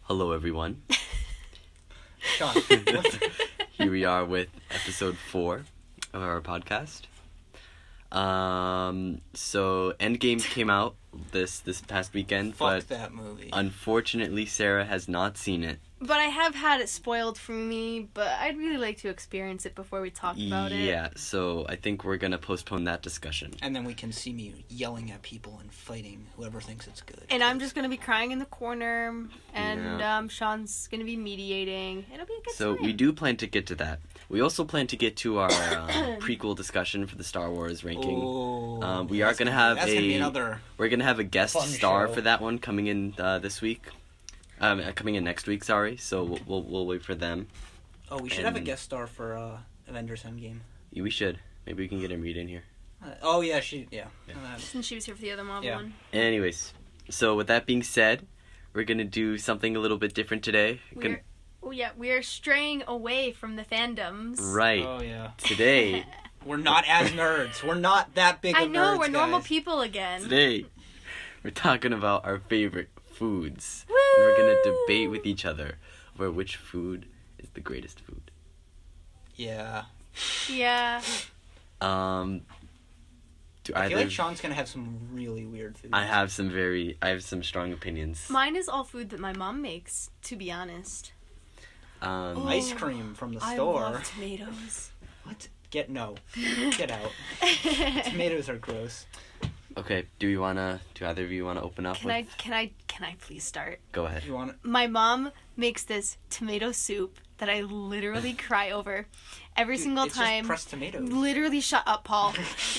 Hello, everyone. Sean, Here we are with episode 4 of our podcast. So Endgame came out this past weekend, fuck but that movie. unfortunately Sarah has not seen it. But I have had it spoiled for me, but I'd really like to experience it before we talk about it. Yeah, so I think we're gonna postpone that discussion. And then we can see me yelling at people and fighting whoever thinks it's good. And I'm just going to be crying in the corner, and Yeah. Sean's going to be mediating. It'll be a good So time. we do plan to get to that. We also plan to get to our prequel discussion for the Star Wars ranking. Oh, We are gonna have that's gonna be another. We're gonna have a guest Fun star show. for that one coming in this week. Coming in next week. Sorry. So we'll wait for them. Oh, we should have a and- guest star for Avengers Endgame. We should. Maybe we can get Amrita in here. Oh yeah, she yeah. Since she was here for the other Marvel Yeah. one. Anyways, so with that being said, we're gonna do something a little bit different today. We're straying away from the fandoms. Right. Oh yeah. Today, We're not as nerds. We're not that big. I of know, nerds, we're normal guys. people again. we're talking about our favorite foods. Woo! And we're gonna debate with each other over which food is the greatest food. Yeah. Yeah. Do I feel either? like Sean's gonna have some really weird food. I have some strong opinions. Mine is all food that my mom makes, to be honest. Um, ice cream from the I store. love tomatoes. What? Get out. Tomatoes are gross. Okay, do either of you wanna open up Can I please start? Go ahead. You want it? My mom makes this tomato soup that I literally cry over every single it's time. Just pressed tomatoes. Literally, shut up, Paul.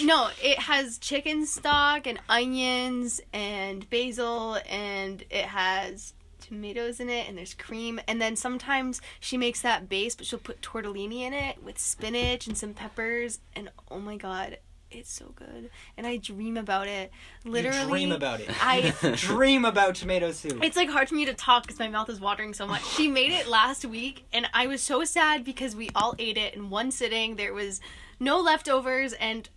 No, it has chicken stock and onions and basil, and it has tomatoes in it, and there's cream. And then sometimes she makes that base, but she'll put tortellini in it with spinach and some peppers. And oh my god, it's so good. And I dream about it. Literally, You dream about it. I Dream about tomato soup. It's like hard for me to talk because my mouth is watering so much. She made it last week, and I was so sad because we all ate it in one sitting. There was no leftovers, and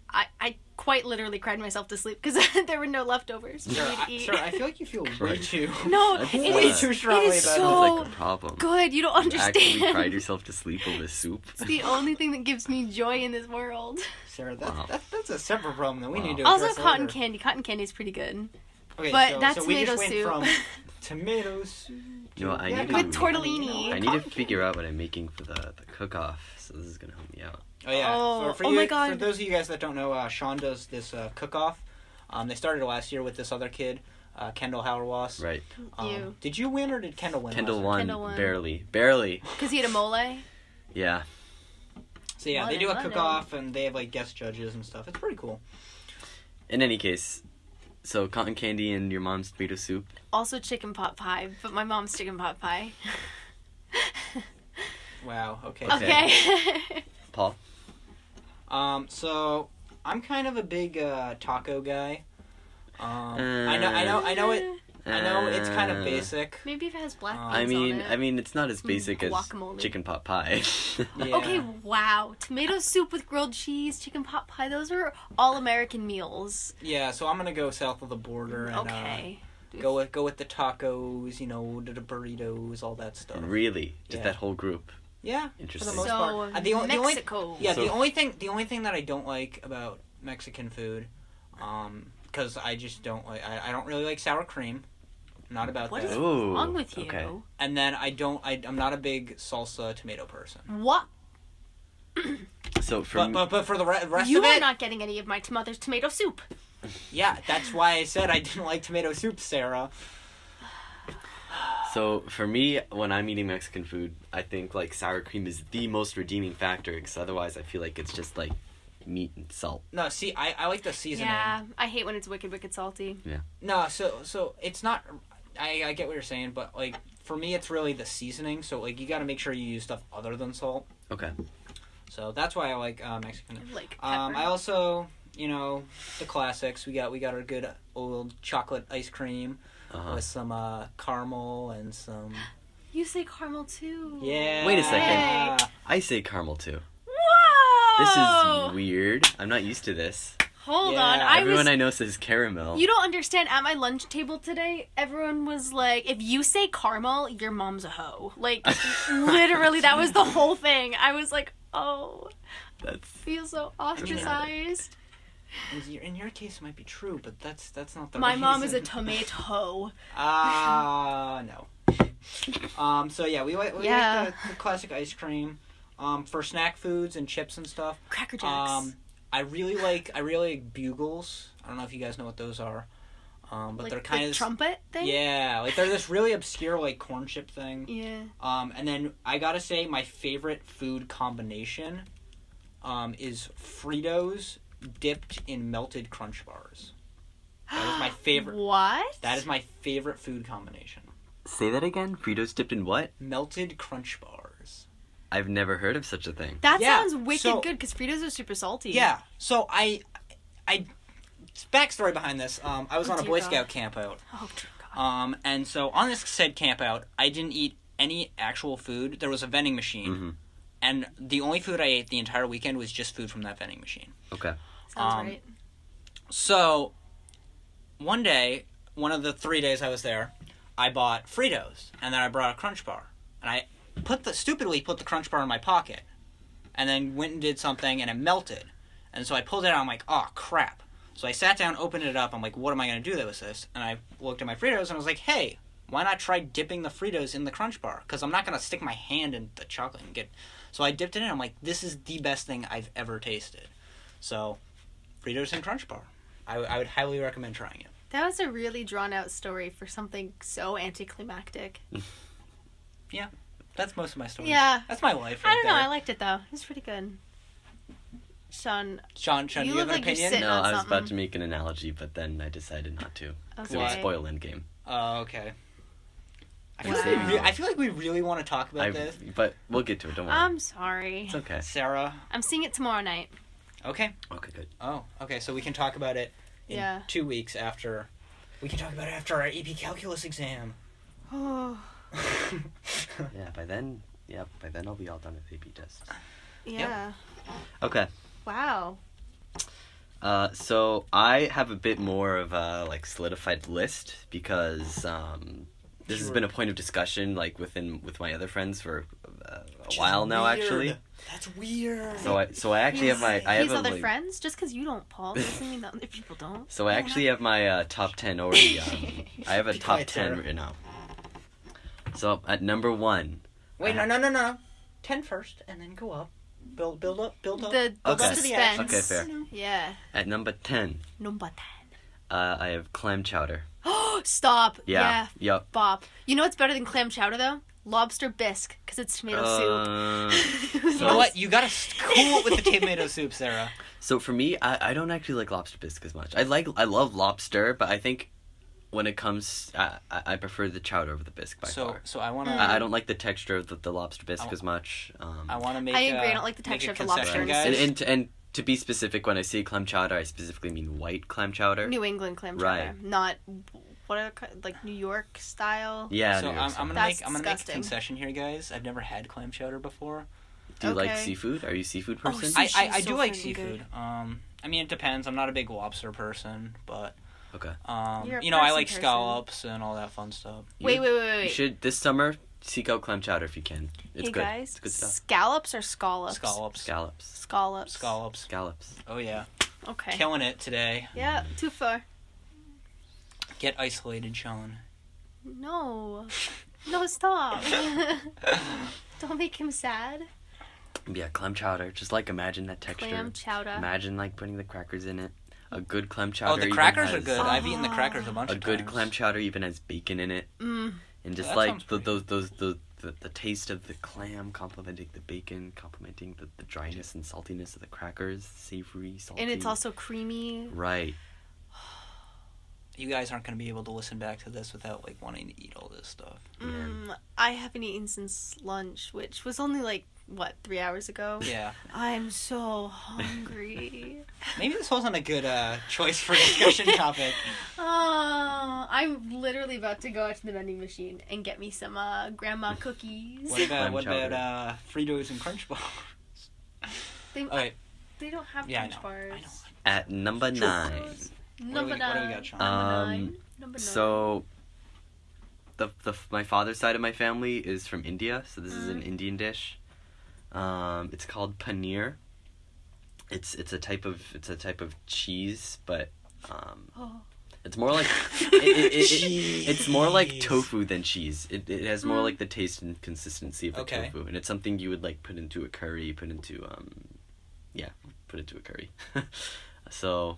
I quite literally cried myself to sleep because there were no leftovers for me to eat. Sir, I feel like you feel way Right. too. No, That's it way is, too strongly it is about it. so That's like a problem. good. You don't You actually cried understand. yourself to sleep over soup. It's the only thing that gives me joy in this world. Sarah, Wow. that's a separate problem that we Wow. need to Also, address cotton later. candy. Cotton candy is pretty good. Okay, but so, that so we just tomato went soup. from tomato soup. You know, I Yeah, need to- With tortellini. I need to figure out what I'm making for the cook-off, so this is gonna help me out. Oh yeah. Oh, for oh you, my God. For those of you guys that don't know, Sean does this cook-off. They started last year with this other kid, Kendall Hauerwas. Right. You. Did you win or did Kendall win? Kendall last won, Kendall won. barely. Because he had a mole. Yeah. So yeah, Won they it, do a won it. cook-off and they have like guest judges and stuff. It's pretty cool. In any case, so cotton candy and your mom's tomato soup. Also chicken pot pie, but my mom's chicken pot pie. Wow. Okay. Okay. Paul. So I'm kind of a big taco guy. I know it's kind of basic. Maybe if it has black beans I on it. I mean, it's not as basic as guacamole. chicken pot pie. Yeah. Okay, wow. Tomato soup with grilled cheese, chicken pot pie, those are all American meals. Yeah, so I'm gonna go south of the border and Okay. go with the tacos, you know, the burritos, all that stuff. Really? Just Yeah. that whole group? Yeah, for the Interesting. most So, part. The only Mexico. yeah, So- the only thing that I don't like about Mexican food, because I just don't like I don't really like sour cream. Not about What that. is Ooh, wrong with you? okay. And then I'm not a big salsa tomato person. What? So for But for the rest You of are it, not getting any of my mother's tomato soup. yeah, that's why I said I didn't like tomato soup, Sarah. So for me, when I'm eating Mexican food, I think like sour cream is the most redeeming factor, because otherwise I feel like it's just like meat and salt. No, see, I like the seasoning. Yeah, I hate when it's wicked salty. No, so it's not. I get what you're saying, but like for me, it's really the seasoning. So like you got to make sure you use stuff other than salt. Okay. So that's why I like Mexican. Like pepper. I also, you know, the classics. We got our good old chocolate ice cream Uh-huh. with some caramel and some. You say caramel too. Yeah. Wait a second. I say caramel too. Whoa! This is weird. I'm not used to this. Hold Yeah. on. Everyone I know says caramel. You don't understand. At my lunch table today, everyone was like, if you say caramel, your mom's a hoe. Like, literally, that was the whole thing. I was like, oh, I That's feel so ostracized. In your case, it might be true, but that's not the My reason. mom is a tomato. No. So yeah, we like the classic ice cream. For snack foods and chips and stuff. Cracker Jacks. I really like Bugles. I don't know if you guys know what those are. But like they're kind the of trumpet thing? Yeah, like they're this really obscure like corn chip thing. Yeah. And then I gotta say my favorite food combination is Fritos dipped in melted Crunch bars. That is my favorite. What? That is my favorite food combination. Say that again. Fritos dipped in what? Melted Crunch bars. I've never heard of such a thing. That Yeah, sounds wicked so- good because Fritos are super salty. Yeah. So I backstory behind this. I was Oh, on a dear Boy God. Scout camp out. Oh, dear God. And so on this said camp out, I didn't eat any actual food. There was a vending machine. Mm-hmm. And the only food I ate the entire weekend was just food from that vending machine. Okay. Sounds right. So, one day, one of the 3 days I was there, I bought Fritos, and then I brought a Crunch Bar. And I stupidly put the Crunch Bar in my pocket, and then went and did something, and it melted. And so I pulled it out, I'm like, oh, crap. So I sat down, opened it up, I'm like, what am I going to do with this? And I looked at my Fritos, and I was like, hey, why not try dipping the Fritos in the Crunch Bar? Because I'm not going to stick my hand in the chocolate and get... So I dipped it in, I'm like, this is the best thing I've ever tasted. So, Fritos and Crunch Bar. I would highly recommend trying it. That was a really drawn out story for something so anticlimactic. Yeah, that's most of my story. Yeah. That's my life I right don't know. there. I liked it though. It was pretty good. Sean, Sean, You you look have an like you're opinion? sitting- No, on I was about something. to make an analogy, but then I decided not to. 'Cause it would Okay. spoil Endgame. Oh, okay. I feel, Wow. I feel like we really want to talk about this. But we'll get to it. Don't worry. I'm sorry. It's okay. Sarah. I'm seeing it tomorrow night. Okay. Okay, good. Oh, okay. So we can talk about it in Yeah. 2 weeks after. We can talk about it after our AP Calculus exam. Oh, Yeah, by then I'll be all done with AP tests. yeah. Okay. Wow. So I have a bit more of a solidified list because this has been a point of discussion with my other friends for a while now, actually. That's weird. So I actually have my I have His a, other like- friends? Just because you don't, Paul, doesn't mean that other people don't. So I actually have my top 10 already. I have a Be top quiet, 10 Sarah. written out. So at number 1. Wait, no. 10 first, and then go up. Build up. The Okay. suspense. Okay, fair. Yeah. At number 10, Number 10. I have clam chowder. Oh, stop. Yeah. Yup. Bop. You know what's better than clam chowder, though? Lobster bisque, because it's tomato soup. You know what? You gotta cool it with the tomato soup, Sarah. So for me, I don't actually like lobster bisque as much. I love lobster, but I think when it comes, I prefer the chowder over the bisque by far. So I wanna. I don't like the texture of the lobster bisque as much. I wanna make. I agree, I don't like the make a texture of the concession, lobster. guys. And to be specific, when I say clam chowder, I specifically mean white clam chowder. New England clam chowder. Right. Not, what are like New York style? Yeah. So New York I'm style. gonna That's make a disgusting. concession here, guys. I've never had clam chowder before. Do you like Okay. seafood? Are you a seafood Oh, person? see- I Sushi's do so like freaking seafood. good. I mean, it depends. I'm not a big lobster person, but Okay. You're a you know, I like person. scallops and all that fun stuff. Wait. You should this summer seek out clam chowder if you can. It's Hey good. guys, It's good stuff. scallops or scallops? Scallops. Scallops. Scallops. Scallops. Scallops. Oh yeah, Okay. killing it today. Yeah, too far. Get isolated, Sean. No. No, stop. Don't make him sad. Yeah, clam chowder. Just imagine that texture. Clam chowder. Imagine putting the crackers in it. A good clam chowder. Oh, the even crackers are has- good. I've eaten the crackers a bunch A of good times. clam chowder even has bacon in it, Mm. and just That like sounds pretty the taste of the clam complementing the bacon, complementing the dryness and saltiness of the crackers, savory, salty. And it's also creamy. right. You guys aren't going to be able to listen back to this without wanting to eat all this stuff. I haven't eaten since lunch, which was only 3 hours ago? Yeah. I'm so hungry. Maybe this wasn't a good choice for discussion topic. I'm literally about to go out to the vending machine and get me some grandma cookies. What Clam about chowder. Fritos and Crunch Bars? They, Okay. they don't have Yeah, I crunch know. bars. I know. At number 9. Number what do we got, Sean? Number 9. So my father's side of my family is from India, so this is an Indian dish. It's called paneer. It's a type of cheese, but it's more like it's more like tofu than cheese. It has more like the taste and consistency of a tofu, and it's something you would like put into a curry, put into a curry. So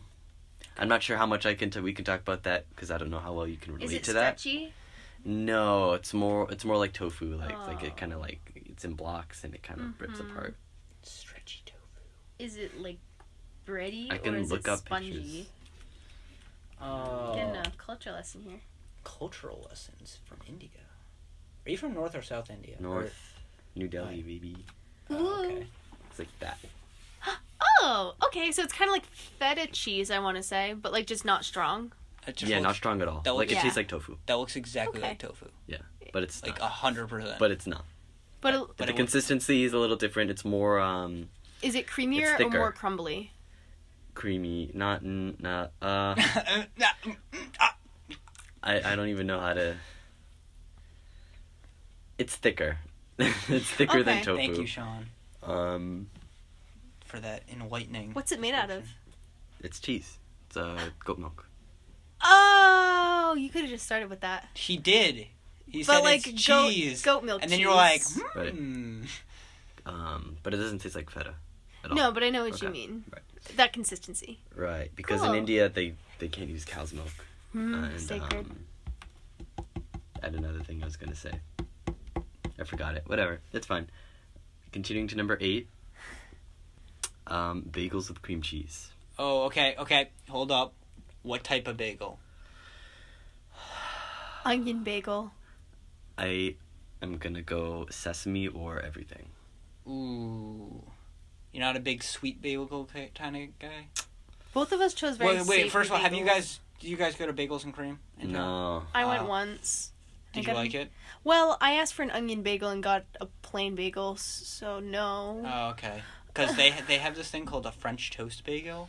I'm not sure how much we can talk about that because I don't know how well you can relate to that. Is it stretchy? No, it's more like tofu, like it kind of like it's in blocks and it kind of rips apart. Stretchy tofu. Is it like bready I can or is look it up spongy? pictures. Getting a culture lesson here. Cultural lessons from India. Are you from North or South India? North, New Delhi, baby. Oh, okay. It's like that. Oh, okay. So it's kind of like feta cheese, I want to say, but like just not strong. Not strong at all. Like it tastes like tofu. That looks exactly like tofu. Yeah, but it's like not. 100%. But it's not. But the consistency is a little different. It's more is it creamier or more crumbly? Creamy, not I don't even know how to. It's thicker. It's thicker than tofu. Thank you, Sean. For that enlightening. What's it made out of? It's cheese. It's goat milk. Oh, you could have just started with that. He did. He but said like it's cheese. Goat milk. And then cheese. you were like, Right. But it doesn't taste like feta at all. No, but I know what you mean. Right. That consistency. Right, because in India they can't use cow's milk. Sacred. I had another thing I was gonna say. I forgot it. Whatever. It's fine. Continuing to number 8. Bagels with cream cheese. Oh, okay. Hold up. What type of bagel? Onion bagel. I am gonna go sesame or everything. Ooh. You're not a big sweet bagel kind of guy? Both of us chose very Wait, first of all, bagels. do you guys go to Bagels and Cream? No. I went once. Did you like it? Well, I asked for an onion bagel and got a plain bagel, so no. Oh, okay. Because they have this thing called a French toast bagel.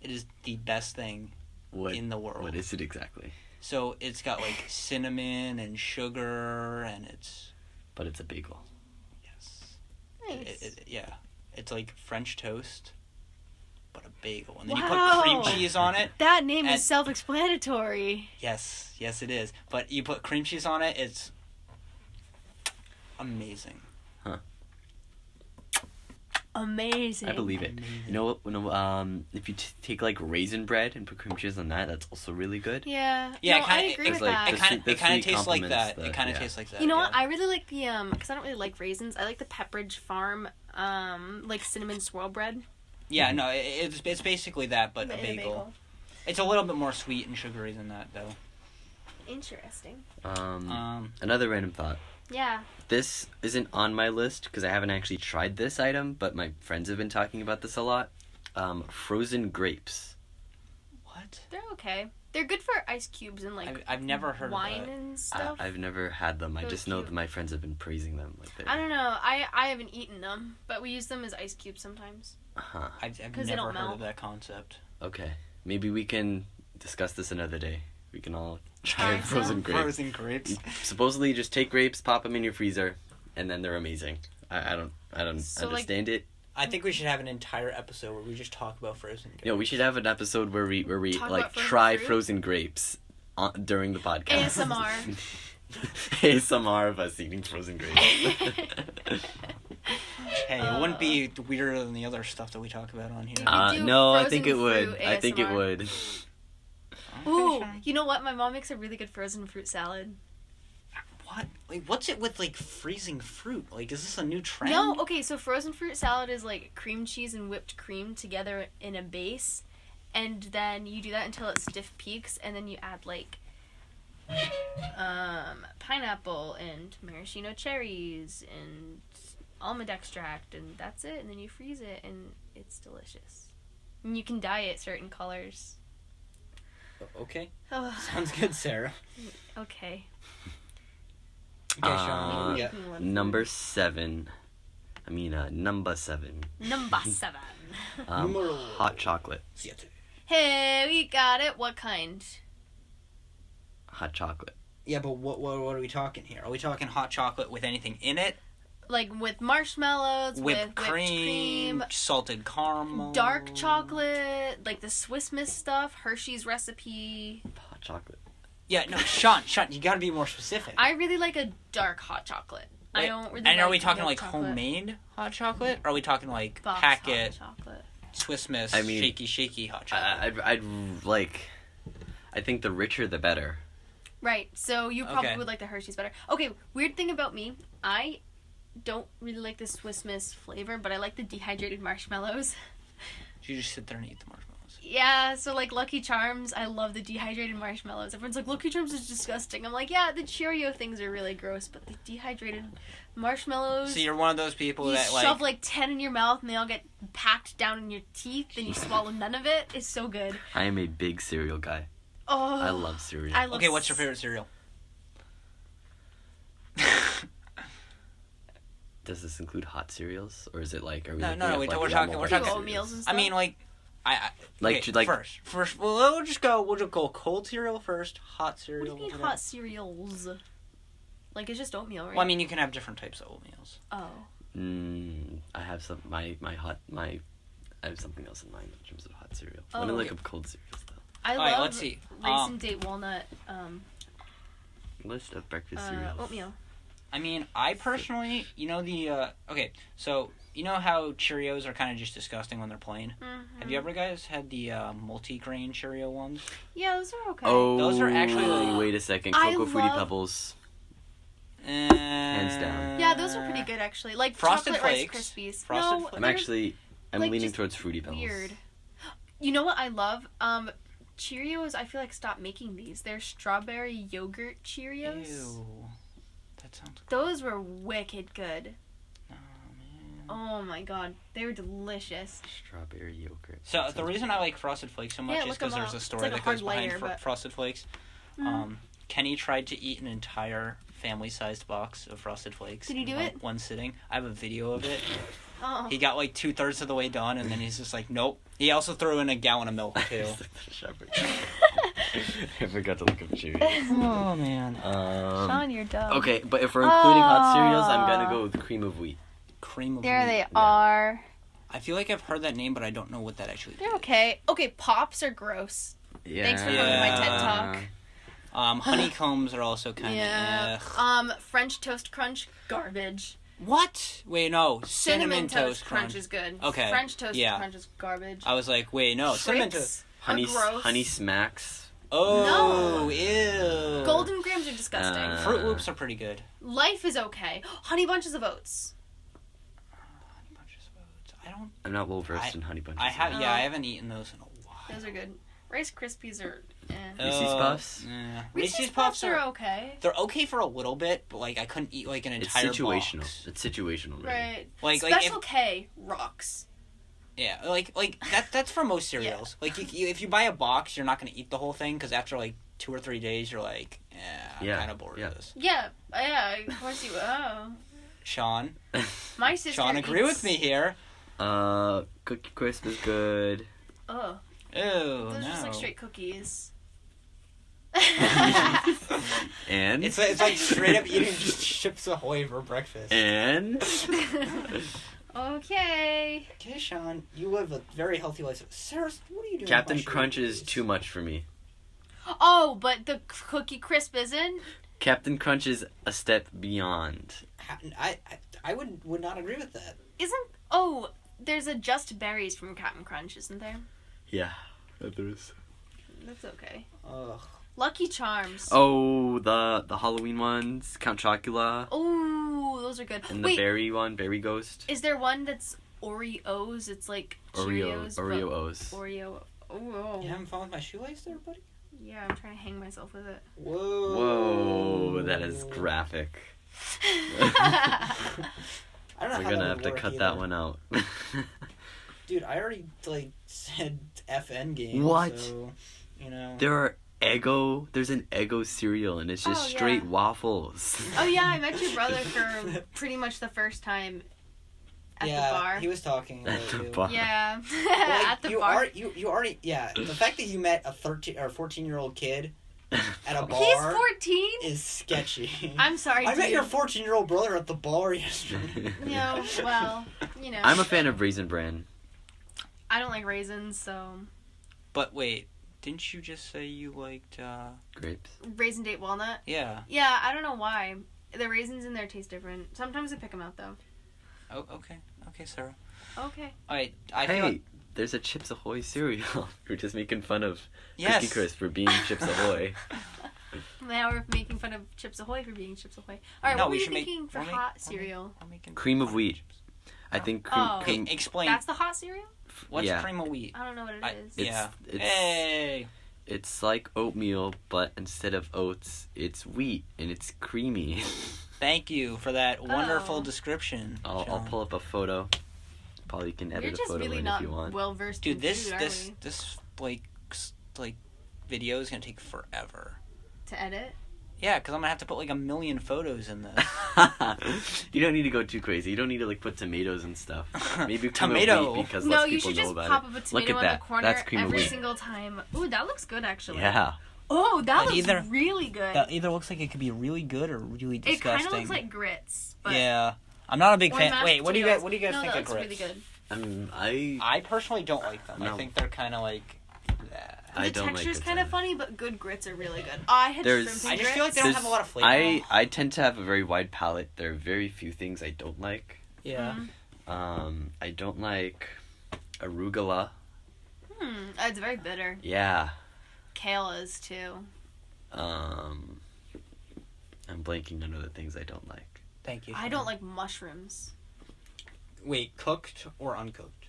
It is the best thing in the world. What is it exactly? So it's got like cinnamon and sugar, and it's... But it's a bagel. Yes. Nice. Yeah. It's like French toast, but a bagel. And then you put cream cheese on it. That name is self-explanatory. Yes, it is. But you put cream cheese on it, it's amazing. Huh. Amazing. I believe it. Amazing. You know what? If you take like raisin bread and put cream cheese on that, that's also really good. Yeah. Yeah, no, I agree with that. It kind of tastes like that. It kind of tastes like that. You know what? I really like the because I don't really like raisins. I like the Pepperidge Farm like cinnamon swirl bread. Yeah, no, it's basically that, but a bagel. It's a little bit more sweet and sugary than that, though. Interesting. Another random thought. Yeah. This isn't on my list because I haven't actually tried this item, but my friends have been talking about this a lot. Frozen grapes. What? They're okay. They're good for ice cubes and like I've never heard wine of that. and stuff. I've never had them. I They're just know cute. that my friends have been praising them. Like I don't know. I haven't eaten them, but we use them as ice cubes sometimes. Huh. I've 'Cause they never don't heard melt. of that concept. Okay. Maybe we can discuss this another day. We can all try Alright, frozen so- grapes. Frozen grapes. Supposedly, just take grapes, pop them in your freezer, and then they're amazing. I don't So, understand it. I think we should have an entire episode where we just talk about frozen grapes. You know, we should have an episode where we Talk like about frozen try fruit? frozen grapes during the podcast. ASMR. ASMR of us eating frozen grapes. Hey, it wouldn't be weirder than the other stuff that we talk about on here. do No, I frozen think it would. fruit I think it ASMR. would. Ooh, you know what? My mom makes a really good frozen fruit salad. What? Like, what's it with, like, freezing fruit? Like, is this a new trend? No, okay, so frozen fruit salad is like cream cheese and whipped cream together in a base, and then you do that until it stiff peaks, and then you add like pineapple and maraschino cherries and almond extract, and that's it, and then you freeze it, and it's delicious. And you can dye it certain colors. Okay. Oh, Sounds good, Sarah. okay. Okay, Sean, what do we got? Number 7. Number 7. Number 7. Hot chocolate. Hey, we got it. What kind? Hot chocolate. Yeah, but what are we talking here? Are we talking hot chocolate with anything in it? Like with marshmallows, Whipped with cream, salted caramel, dark chocolate, like the Swiss Miss stuff, Hershey's recipe. Hot chocolate. Yeah, no, Sean, you gotta be more specific. I really like a dark hot chocolate. I don't really. And like are we talking milk like chocolate. homemade hot chocolate? Or are we talking like Box packet hot chocolate? Swiss Miss shaky hot chocolate? I'd like. I think the richer the better. Right. So you probably Okay. would like the Hershey's better. Okay. Weird thing about me, I don't really like the Swiss Miss flavor, but I like the dehydrated marshmallows. You just sit there and eat the marshmallows. Yeah, so like Lucky Charms, I love the dehydrated marshmallows. Everyone's like, Lucky Charms is disgusting. I'm like, yeah, the Cheerio things are really gross, but the dehydrated marshmallows. So you're one of those people you that shove like 10 in your mouth and they all get packed down in your teeth and you swallow none of it. It's so good. I am a big cereal guy. Oh, I love cereal. I love Okay, what's your favorite cereal? Does this include hot cereals, or is it like? Are we No, looking no, at, we're like, talking- we're talking- oatmeals and stuff. I mean, like, Like, okay, like- first. Well, we'll just go cold cereal first, hot What do cereal. you mean whatever. hot cereals? Like it's just oatmeal, right? Well, I mean, you can have different types of oatmeals. oh. I have some I have something else in mind in terms of hot cereal. Oh, When I look okay. up cold cereals, though. I Alright, love let's see. raisin date walnut List of breakfast cereals. oatmeal. I mean, I personally, okay, so you know how Cheerios are kind of just disgusting when they're plain? Mm-hmm. Have you ever guys had the multi-grain Cheerio ones? Yeah, those are okay. Oh, Those are actually, like- wait a second. I Cocoa Fruity love- Pebbles. Hands down. Yeah, those are pretty good actually. Like Frosted chocolate Flakes. Rice Krispies. Frosted no, Flakes. they're I'm like, leaning just towards Fruity Pebbles. weird. You know what I love? Cheerios. I feel like stopped making these. They're strawberry yogurt Cheerios. Ew. That sounds Those were wicked good. oh, man. Oh my god, they were delicious. Strawberry yogurt. So That the sounds reason I like Frosted Flakes so much Yeah, is look 'em because there's up. a It's story like a that hard goes behind layer, but- Frosted Flakes. Kenny tried to eat an entire family-sized box of Frosted Flakes. Did he in do it? One sitting. I have a video of it. Oh. He got like 2/3 of the way done, and then he's just like, nope. He also threw in a gallon of milk too. I forgot to look up Cheerios. Oh man. Sean, you're dumb. Okay, but if we're including hot cereals, I'm gonna go with cream of wheat. Cream of There wheat. they are. I feel like I've heard that name, but I don't know what that actually They're is. okay. Okay, Pops are gross. Yeah. Thanks for coming to my TED Talk. Honeycombs are also kind of. Yeah. French Toast Crunch, garbage. What? Wait, no. Cinnamon Toast Crunch is good. Okay, French Toast yeah. Crunch is garbage. I was like, wait, no. Cinnamon Trix Toast. Honey, are gross. honey smacks. Oh, ew. Golden Grams are disgusting. Fruit Loops are pretty good. Life is okay. Honey Bunches of Oats. Honey Bunches of Oats. I don't. I'm not well versed in honey bunches. I have. Oh. Yeah, I haven't eaten those in a while. Those are good. Rice Krispies are Reese's Puffs? Reese's Puffs are okay. They're okay for a little bit, but like I couldn't eat like an It's entire situational. box. It's situational. Really. Right. Like Special if, K rocks. yeah, like that's for most cereals. Like if you buy a box, you're not gonna eat the whole thing because after like 2 or 3 days, you're like, I'm Yeah, kind of bored yeah. of this. Yeah, of course you. Oh, Sean, my sister. Sean, agree eats- with me here. Cookie Crisp is good. Oh, Ew, those are no. just like straight cookies. And It's like straight up eating just Chips Ahoy for breakfast. and Okay. Okay, Sean, you live a very healthy life. Sarah, what are you doing? Captain with my Crunch sugar is cookies? too much for me. Oh, but the Cookie Crisp isn't. Captain Crunch is a step beyond. I would not agree with that. Isn't? Oh, there's a Just Berries from Captain Crunch, isn't there? Yeah, there is. That's okay. Ugh. Lucky Charms. Oh, the Halloween ones, Count Chocula, Oh, those are good. and the Wait, berry one, Berry Ghost. is there one that's Oreos? It's like Cheerios. Oreo but O's. Oreo. Oh. You having fun with my shoelace there, buddy? Yeah, I'm trying to hang myself with it. Whoa. Whoa, that is graphic. I don't know We're how gonna that have would to work cut either. that one out. Dude, I already said FN game. What? So, you know. There are Eggo. There's an Eggo cereal, and it's just Oh, yeah. straight waffles. Oh yeah, I met your brother for pretty much the first time at the bar. he was talking about At the you. bar. Yeah, But, like, at the you bar. you already the fact that you met a 13 or 14-year-old kid at a bar He's 14. is sketchy. I'm sorry. I met dude. your 14-year-old brother at the bar yesterday. No, well, you know. I'm a fan of Raisin Bran. I don't like raisins, so But wait, didn't you just say you liked Grapes. raisin date walnut. Yeah. Yeah, I don't know why. The raisins in there taste different. Sometimes I pick them out though. Oh, okay. Okay, Sarah. Okay. Alright, I Hey, feel like, there's a Chips Ahoy cereal. We're just making fun of yes. Cookie Crisp for being Chips Ahoy. Now we're making fun of Chips Ahoy for being Chips Ahoy. All right, No, what were we you should make- thinking for we're make- hot we're cereal? I'm making Cream of wheat. I think cream. Oh. cream Okay, explain. That's the hot cereal? What's yeah. cream of wheat? I don't know what it is. It's- Yeah. it's- Hey. It's like oatmeal, but instead of oats, it's wheat, and it's creamy. Thank you for that wonderful Oh. description. I'll John. pull up a photo. Probably can edit We're a just photo really in not if you want. well versed Dude, in this food, this are we? this like video is gonna take forever. To edit. Yeah, because I'm gonna have to put like 1 million photos in this. You don't need to go too crazy. You don't need to like put tomatoes and stuff. Maybe cream of Tomato. wheat because No, less you people should know just about pop it. up a Look tomato at in that. the corner That's cream of every wheat. single time. Ooh, that looks good actually. Yeah. Oh, that Like looks either- really good. That either looks like it could be really good or really It disgusting. kind of looks like grits, but yeah, I'm not a big or fan. mashed Wait, what do you potatoes. guys no, think that of looks grits? really good. I personally don't like them. I No. think they're kind of like. I The don't like texture's grits kind of either. funny, but good grits are really good. I had There's- shrimp and I just feel like grits. they don't have a lot of flavor. I tend to have a very wide palate. There are very few things I don't like. Yeah. I don't like arugula. It's very bitter. Yeah. Kale is too. I'm blanking on other things I don't like. Thank you. I don't like mushrooms. Wait, cooked or uncooked?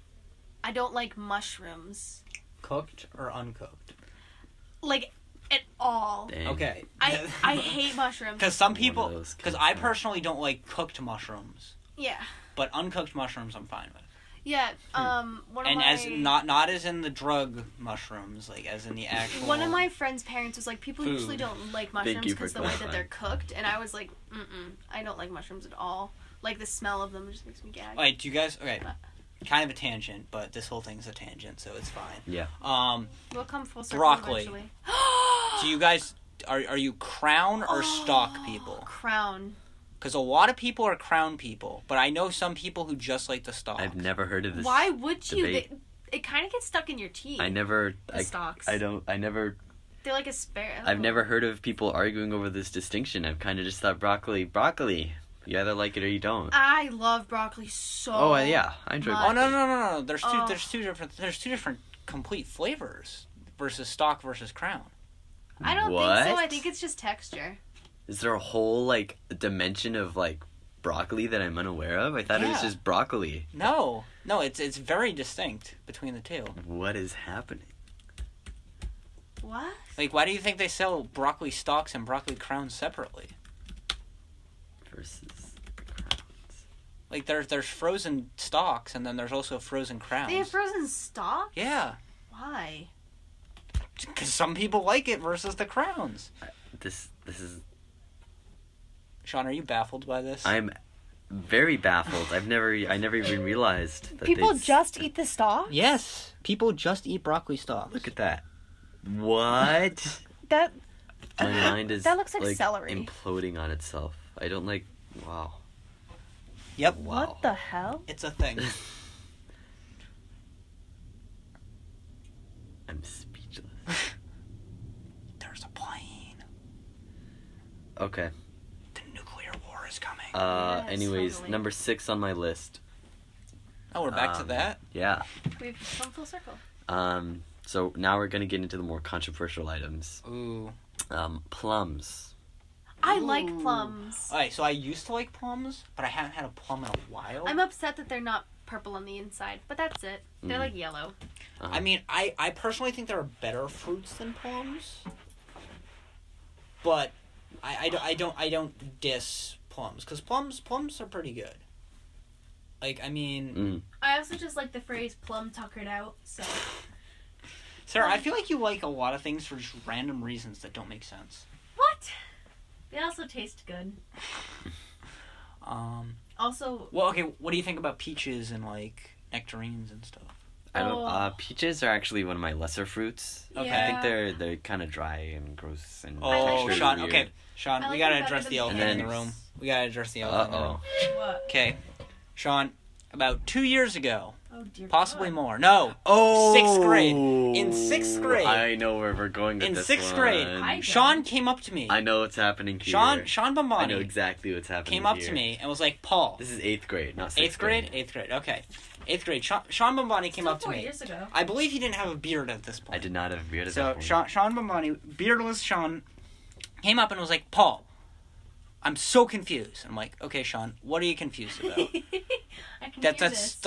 I don't like mushrooms. Cooked or uncooked? Like, at all. Dang. Okay. I hate mushrooms. Because some One of people, those because kids, I huh? personally don't like cooked mushrooms, Yeah. but uncooked mushrooms I'm fine with. Yeah, one of And my... as not as in the drug mushrooms, like as in the actual. One of my friend's parents was like, people Food. usually don't like Thank mushrooms you for because the way that they're cooked. And I was like, I don't like mushrooms at all. Like, the smell of them just makes me gag. Wait, do you guys? Okay, kind of a tangent, but this whole thing's a tangent, so it's fine. Yeah. We'll come full circle broccoli. eventually. Do you guys are you crown or stalk people? Crown. Because a lot of people are crown people, but I know some people who just like the stalk. I've never heard of this. Why would you? debate. It kind of gets stuck in your teeth. I never. The stalks. I never. They're like a sparrow. I've never heard of people arguing over this distinction. I've kind of just thought broccoli. You either like it or you don't. I love broccoli so. Oh yeah, I enjoy. much. Oh broccoli. no! There's two. Oh. There's two different complete flavors versus stalk versus crown. I don't think so. I What? think it's just texture. Is there a whole like dimension of like broccoli that I'm unaware of? I thought it was Yeah. just broccoli. No, it's very distinct between the two. What is happening? What? Like, why do you think they sell broccoli stalks and broccoli crowns separately? Versus crowns. Like, there's frozen stalks and then there's also frozen crowns. They have frozen stock? Yeah, Why? because some people like it versus the crowns. This is. Sean, are you baffled by this? I'm very baffled. I never even realized that People they- just eat the stalk? Yes, people just eat broccoli stalks. Look at that. What? That My mind is That looks like celery. imploding on itself. I don't like. Wow. Yep, Wow. What the hell? it's a thing. I'm speechless. There's a plane. Okay. The nuclear war is coming. Yes, Anyways, finally. number 6 on my list. Oh, we're back to that? Yeah. We've come full circle. So now we're gonna get into the more controversial items. Ooh. Plums. I like plums. Alright, so I used to like plums, but I haven't had a plum in a while. I'm upset that they're not purple on the inside, but that's it. They're like yellow. I mean, I personally think there are better fruits than plums. But I don't diss plums, because plums are pretty good. Like, I mean... I also just like the phrase plum tuckered out, so. Sarah, I feel like you like a lot of things for just random reasons that don't make sense. What? They also taste good. Also, Well, okay. What do you think about peaches and like nectarines and stuff? I don't. Peaches are actually one of my lesser fruits. Okay. I think they're kind of dry and gross and Oh, texture is Sean. weird. Okay, Sean. I We like gotta them better address than the elephant in the pears. room. We gotta address the elephant in the room. what? Okay, Sean. About 2 years ago, Oh dear. possibly God. more. No, Oh, 6th grade. In 6th grade. I know where we're going with In this 6th one. grade, I Sean came up to me. I know what's happening here. Sean I know Bombani exactly what's happening came up here. to me and was like, "Paul." This is 8th grade, not 6th 8th grade. 8th grade. Okay, 8th grade. Sean Bombani came Still up to 4 me. years ago. I believe he didn't have a beard at this point. I did not have a beard at So that point. Sean Bombani, beardless Sean, came up and was like, "Paul, I'm so confused." I'm like, "Okay, Sean, what are you confused about?" I can That's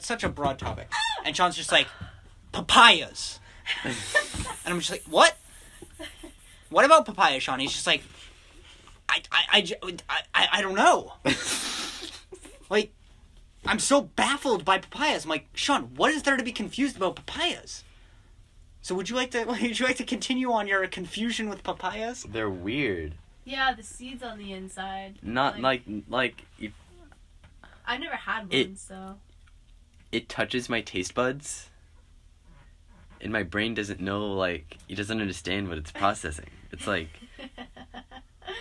such a broad topic. And Sean's just like, "Papayas," and I'm just like, "What? What about papayas, Sean?" He's just like, I don't know. Like, I'm so baffled by papayas. I'm like, Sean, what is there to be confused about papayas? So would you like to continue on your confusion with papayas? They're weird. Yeah, the seeds on the inside. Not like I never had one, It- so. it touches my taste buds, and my brain doesn't know, like, it doesn't understand what it's processing. It's like,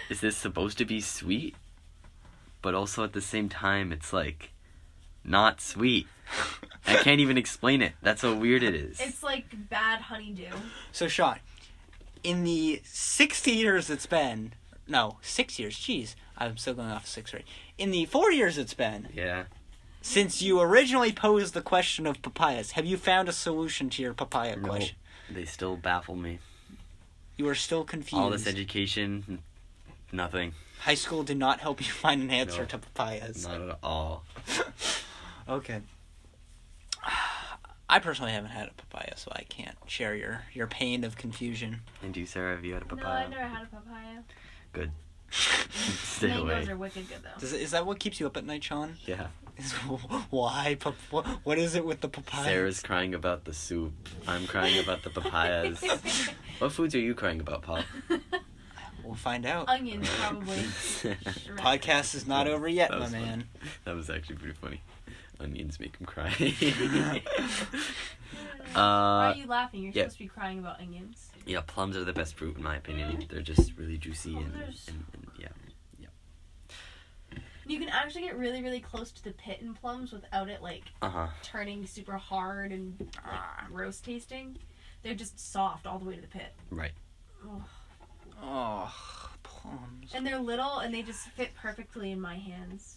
is this supposed to be sweet? But also at the same time, it's like, not sweet. I can't even explain it. That's how weird it is. It's like bad honeydew. So Sean, in the 60 years it's been, no, 6 years, jeez, I'm still going off 6th grade. In the 4 years it's been, Yeah. since you originally posed the question of papayas, have you found a solution to your papaya No, question? they still baffle me. You are still confused. All this education, nothing. High school did not help you find an answer No. to papayas. Not at all. Okay. I personally haven't had a papaya, so I can't share your pain of confusion. And you, Sarah, have you had a No, papaya? I've never had a papaya. Good. Stay Mangoes away. are wicked good though. Is that what keeps you up at night, Sean? Yeah. Why? What is it with the papayas? Sarah's crying about the soup. I'm crying about the papayas. What foods are you crying about, Paul? We'll find out. Onions, probably. Podcast is not over yet, That my was man. That was actually pretty funny. Onions make him cry. Why are you laughing? You're yeah. supposed to be crying about onions. Yeah, plums are the best fruit in my opinion. They're just really juicy and yeah. You can actually get really, really close to the pit in plums without it like Uh-huh. turning super hard and like, gross tasting. They're just soft all the way to the pit. Right. Oh. Oh, plums. And they're little and they just fit perfectly in my hands.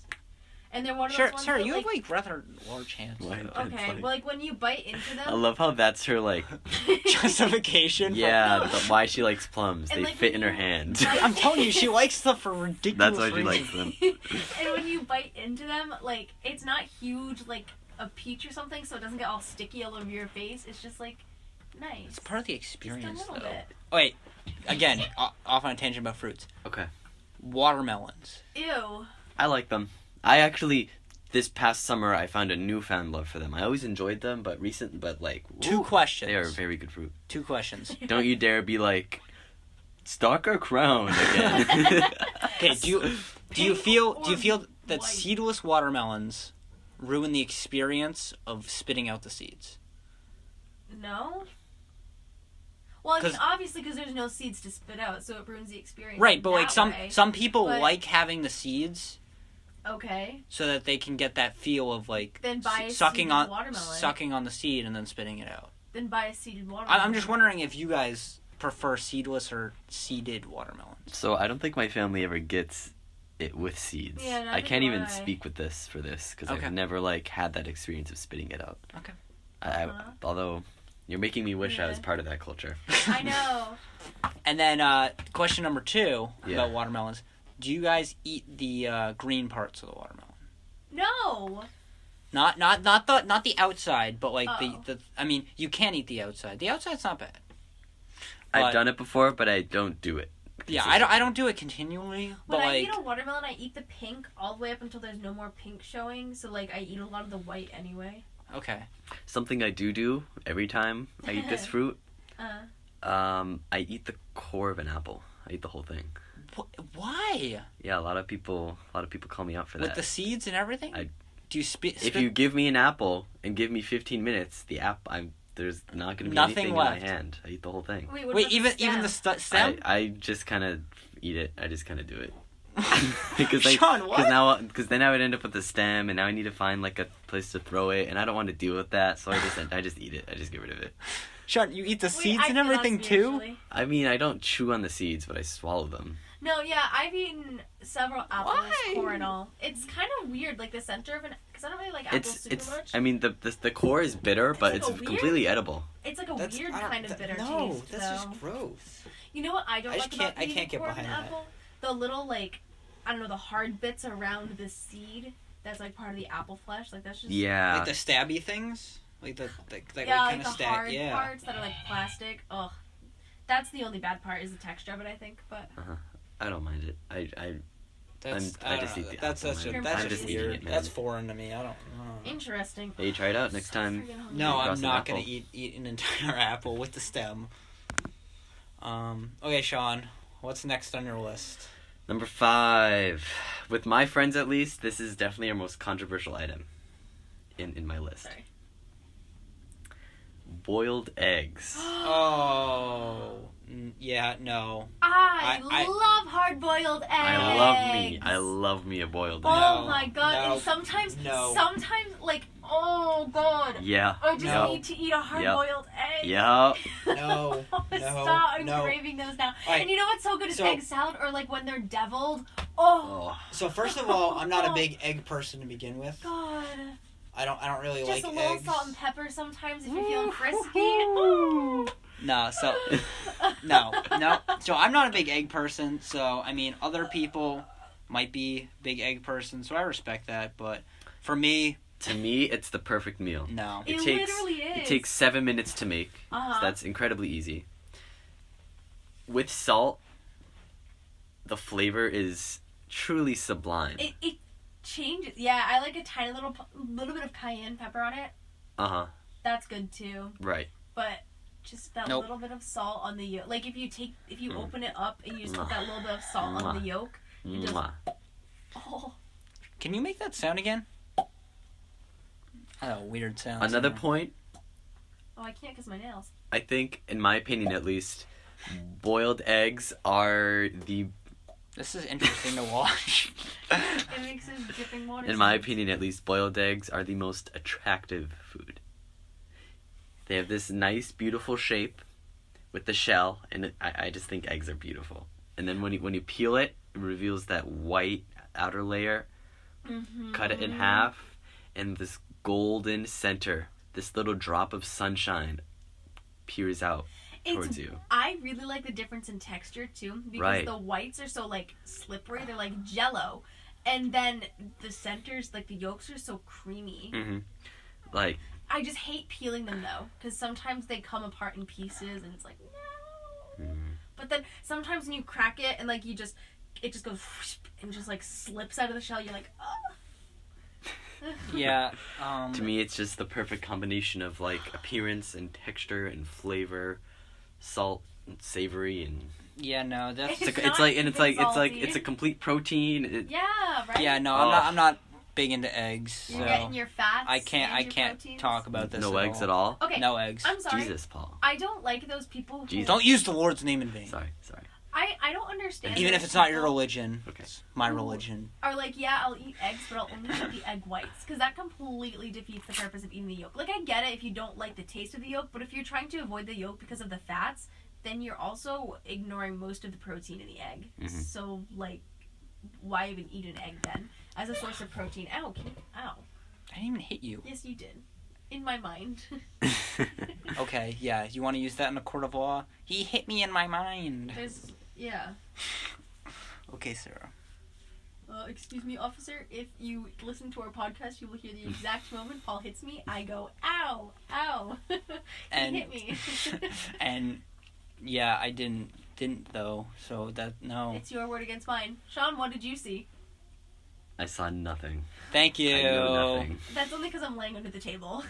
And they're one of Sure, those ones sir, that, you have like rather large hands. Why- okay, It's well, like when you bite into them. I love how that's her like Justification. yeah, why she likes plums. And, They like, fit when in her you- hand. I'm telling you, she likes stuff for ridiculous That's why she reasons. likes them. And when you bite into them, like it's not huge like a peach or something, so it doesn't get all sticky all over your face. It's just like nice. It's part of the Just experience, a little though. bit. Wait, again, off on a tangent about fruits. Okay. Watermelons. Ew. I like them. I actually this past summer I found a newfound love for them. I always enjoyed them, but like Two woo, questions. they are very good fruit. 2 questions. Don't you dare be like stalk or crown again. Okay, do you Pink feel or that white? seedless watermelons ruin the experience of spitting out the seeds? No. Well, I mean, 'Cause- obviously, because there's no seeds to spit out, so it ruins the experience. Right, in but like that way. some people but- like having the seeds Okay. so that they can get that feel of like Then buy a sucking seeded on watermelon. sucking on the seed and then spitting it out. Then buy a seeded watermelon. I'm just wondering if you guys prefer seedless or seeded watermelons. So I don't think my family ever gets it with seeds. Yeah, neither I can't do even I. speak with this for this because Okay. I've never like had that experience of spitting it out. Okay. Uh-huh. Although you're making me wish I was Yeah. part of that culture. I know. And then question number 2 Yeah. about watermelons: do you guys eat the green parts of the watermelon? No. Not the outside, but like Oh. the I mean, you can eat the outside. The outside's not bad. I've But- done it before, but I don't do it. Yeah, I don't do it continually, but When I like eat a watermelon, I eat the pink all the way up until there's no more pink showing. So like I eat a lot of the white anyway. okay. Something I do every time I eat this fruit. Uh. I eat the core of an apple. I eat the whole thing. Why? Yeah, a lot of people call me out for that. With the seeds and everything? Do you If you give me an apple and give me 15 minutes, there's not going to be Nothing anything left. in my hand. I eat the whole thing. Wait, what Wait, about even the stem? I just kind of eat it. I just kind of do it. because Sean, what? Because then I would end up with the stem, and now I need to find like a place to throw it, and I don't want to deal with that, so I just eat it. I just get rid of it. Sean, you eat the seeds I and feel everything that's me, too? actually. I mean, I don't chew on the seeds, but I swallow them. No, yeah, I've eaten several apples, Why? core and all. It's kind of weird, like the center of an, because I don't really like apples super much. I mean, the core is bitter, but like it's a weird- completely edible. It's like a weird kind of bitter no, taste. that's though. just gross. You know what I don't I like just about can't- I eating can't get core of an behind that. apple? The little like, I don't know, the hard bits around the seed. That's like part of the apple flesh. Like that's just Yeah. Like the stabby things? Like the yeah, kind like of the hard yeah. parts that are like plastic. Ugh, that's the only bad part is the texture of it. I think, but I don't mind it. I just eat the that's apple, such man. a I'm that's just just eating weird. it, man. That's foreign to me. I don't know. interesting. Hey, try it out next time. Friggin' hungry. No, Across I'm an not gonna apple. eat an entire apple with the stem. Okay, Sean, what's next on your list? Number 5. With my friends, at least, this is definitely our most controversial item in my list. Sorry. Boiled eggs. Oh, yeah, no. I I- love hard-boiled eggs. I love me a boiled egg. Oh No, my god! no, And sometimes, no. like, oh god, Yeah. I just No. need to eat a hard-boiled egg. Yeah. No, Stop! I'm no. craving those now. Alright, And you know what's so good is so- egg salad, or like when they're deviled. Oh, So first of all, I'm not a big egg person to begin with. god! I don't really Just like a little eggs. salt and pepper sometimes if you're feeling frisky. No, so no. So I'm not a big egg person. So I mean, other people might be big egg person. So I respect that. But for me, To me, it's the perfect meal. no. It takes literally is. It takes 7 minutes to make. Uh-huh. So that's incredibly easy. With salt, the flavor is truly sublime. It changes. Yeah, I like a tiny little bit of cayenne pepper on it. Uh-huh. That's good too. Right. But just that Nope. little bit of salt on the yolk. Like if you open it up and you just put that little bit of salt on the yolk. It just, Mwah. oh. Can you make that sound again? Oh, weird sound. Another point, Oh, I can't because my nails. I think, in my opinion at least, boiled eggs are the, This is interesting to watch. It makes it dripping water. in my sounds. opinion at least, boiled eggs are the most attractive food. They have this nice, beautiful shape with the shell, and I just think eggs are beautiful. And then when you peel it, it reveals that white outer layer. Mhm. Cut it in half, and this golden center, this little drop of sunshine, peers out towards you. I really like the difference in texture too, because Right. the whites are so like slippery, they're like Jello, and then the centers, like the yolks, are so creamy. Mm-hmm. Like, I just hate peeling them though, because sometimes they come apart in pieces, and it's like no. But then sometimes when you crack it and like it just goes whoosh, and just like slips out of the shell, you're like, oh. Yeah. to me, it's just the perfect combination of like appearance and texture and flavor, salt and savory, and Yeah. No. That's. It's it's not like even salty. it's a complete protein. Yeah, right. Yeah. No. Oh. I'm not big into eggs. You're So getting your fats. I can't and your proteins. talk about this. No eggs at all. Okay. No eggs. I'm sorry. Jesus, Paul. I don't like those people who Jesus. Don't use the Lord's name in vain. Sorry. I don't understand. Even those if it's not your people religion. Okay. It's my religion. Are like, yeah, I'll eat eggs, but I'll only eat the egg whites, because that completely defeats the purpose of eating the yolk. Like, I get it if you don't like the taste of the yolk, but if you're trying to avoid the yolk because of the fats, then you're also ignoring most of the protein in the egg. Mhm. So, like, why even eat an egg then as a source of protein? Ow! Ow! I didn't even hit you. Yes, you did. In my mind. Okay, yeah. You want to use that in a court of law? He hit me in my mind. Yeah. Okay, Sarah. Excuse me, officer. If you listen to our podcast, you will hear the exact moment Paul hits me. I go, ow, ow. He And- hit me. And yeah, I didn't though. So that no. It's your word against mine. Sean, what did you see? I saw nothing. Thank you. I know nothing. That's only because I'm laying under the table.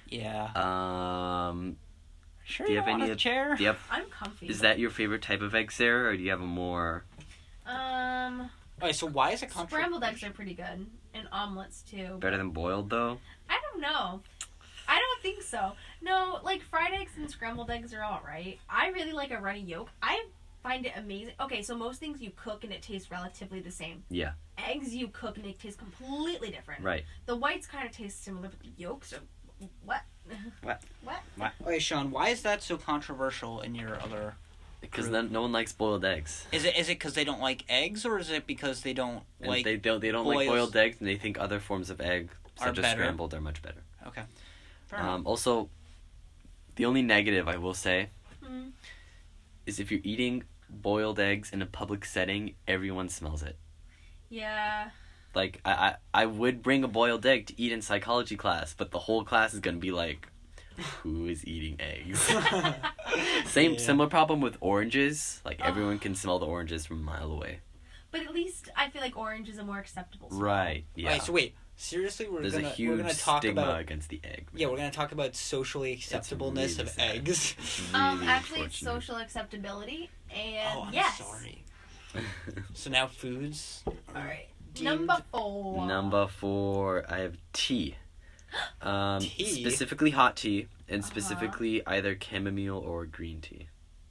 Yeah. Sure, Do you you have don't any want a chair? Yep. I'm comfy. Is that your favorite type of egg, Sarah, or do you have a more? Okay, so why is it controversial? Scrambled eggs are pretty good, and omelets too. Better than boiled, though? I don't know. I don't think so. No, like fried eggs and scrambled eggs are all right. I really like a runny yolk. I find it amazing. Okay, so most things you cook and it tastes relatively the same. Yeah. Eggs you cook and it tastes completely different. Right. The whites kind of taste similar, but the yolks are what? What? What? Okay, Sean, why is that so controversial in your other... Because no one likes boiled eggs. Is it because they don't like eggs, or is it because they don't And like... they don't like boiled eggs, and they think other forms of egg, such as better. scrambled, are much better. Okay. Fair enough. Also, the only negative I will say Mm. is if you're eating boiled eggs in a public setting, everyone smells it. Yeah. Like, I would bring a boiled egg to eat in psychology class, but the whole class is going to be like, who is eating eggs? Similar problem with oranges. Like, everyone can smell the oranges from a mile away. But at least I feel like orange is a more acceptable smell. Right, yeah. Okay, so wait. Seriously, There's a we're huge gonna talk stigma about... against the egg. Yeah, we're going to talk about socially acceptableness really of sad. eggs. Really Actually, it's unfortunate. social acceptability, and Oh, I'm yes. sorry. So now foods. All right. Deemed- Number 4. Number 4, I have tea. Tea? Specifically hot tea, and specifically either chamomile or green tea.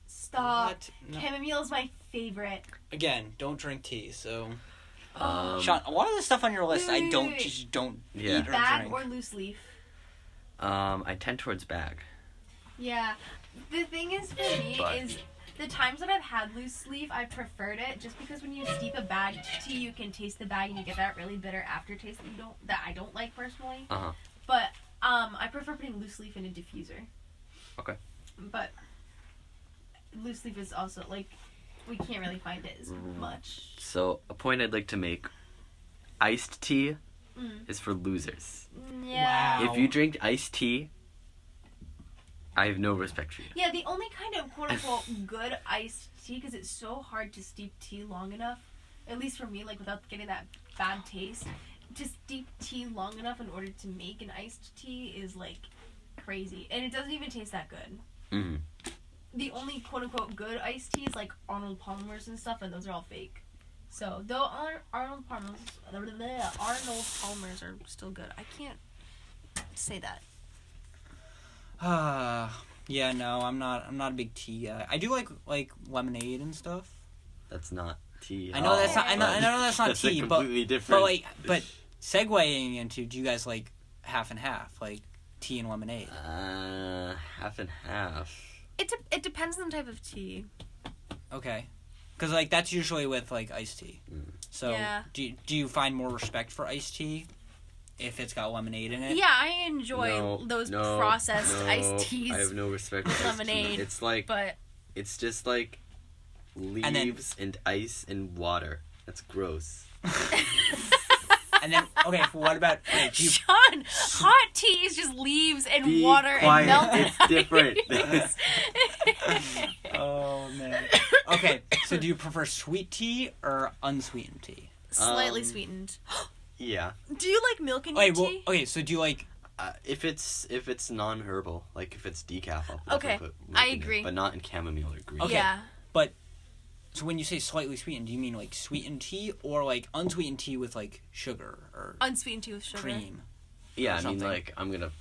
Stop. What? No. Chamomile is my favorite. Again, don't drink tea, so... Um, Sean, a lot of the stuff on your list wait, I wait, don't wait. just don't Yeah. eat or Bag drink. or loose leaf? I tend towards bag. Yeah. The thing is for me But- is the times that I've had loose leaf, I preferred it just because when you steep a bag tea, you can taste the bag and you get that really bitter aftertaste that I don't like personally. Uh-huh. But I prefer putting loose leaf in a diffuser. Okay. But loose leaf is also like we can't really find it as much. So, a point I'd like to make. Iced tea Mm. is for losers. Yeah. Wow. If you drink iced tea, I have no respect for you. Yeah, the only kind of quote unquote good iced tea, because it's so hard to steep tea long enough, at least for me, like without getting that bad taste, to steep tea long enough in order to make an iced tea is like crazy. And it doesn't even taste that good. Mm-hmm. The only quote unquote good iced tea is like Arnold Palmer's and stuff, and those are all fake. So, though Arnold Palmer's are still good. I can't say that. Yeah, no, I'm not a big tea guy. I do like lemonade and stuff. That's not tea. I know that's not. I know that's not That's tea, completely but different. but segueing into, do you guys like half and half, like tea and lemonade? Half and half. It depends on the type of tea. Okay, because like that's usually with like iced tea. So Yeah. do you find more respect for iced tea if it's got lemonade in it? Yeah, I enjoy those processed iced teas. I have no respect for iced tea. Lemonade, It's like but it's just like leaves and ice and water. That's gross. And then okay, what about do you, Sean, hot tea is just leaves and Be water quiet. and melted It's different. ice. oh man. Okay, so do you prefer sweet tea or unsweetened tea? Slightly sweetened. Yeah. Do you like milk in Okay, your well, tea? okay, so do you like If it's non-herbal, like if it's decaf, I'll Okay, put milk I in it, agree. but not in chamomile or green. Okay. Yeah. so when you say slightly sweetened, do you mean like sweetened tea or like unsweetened tea with like sugar or Unsweetened tea with sugar. cream? Yeah, or I mean something. like I'm gonna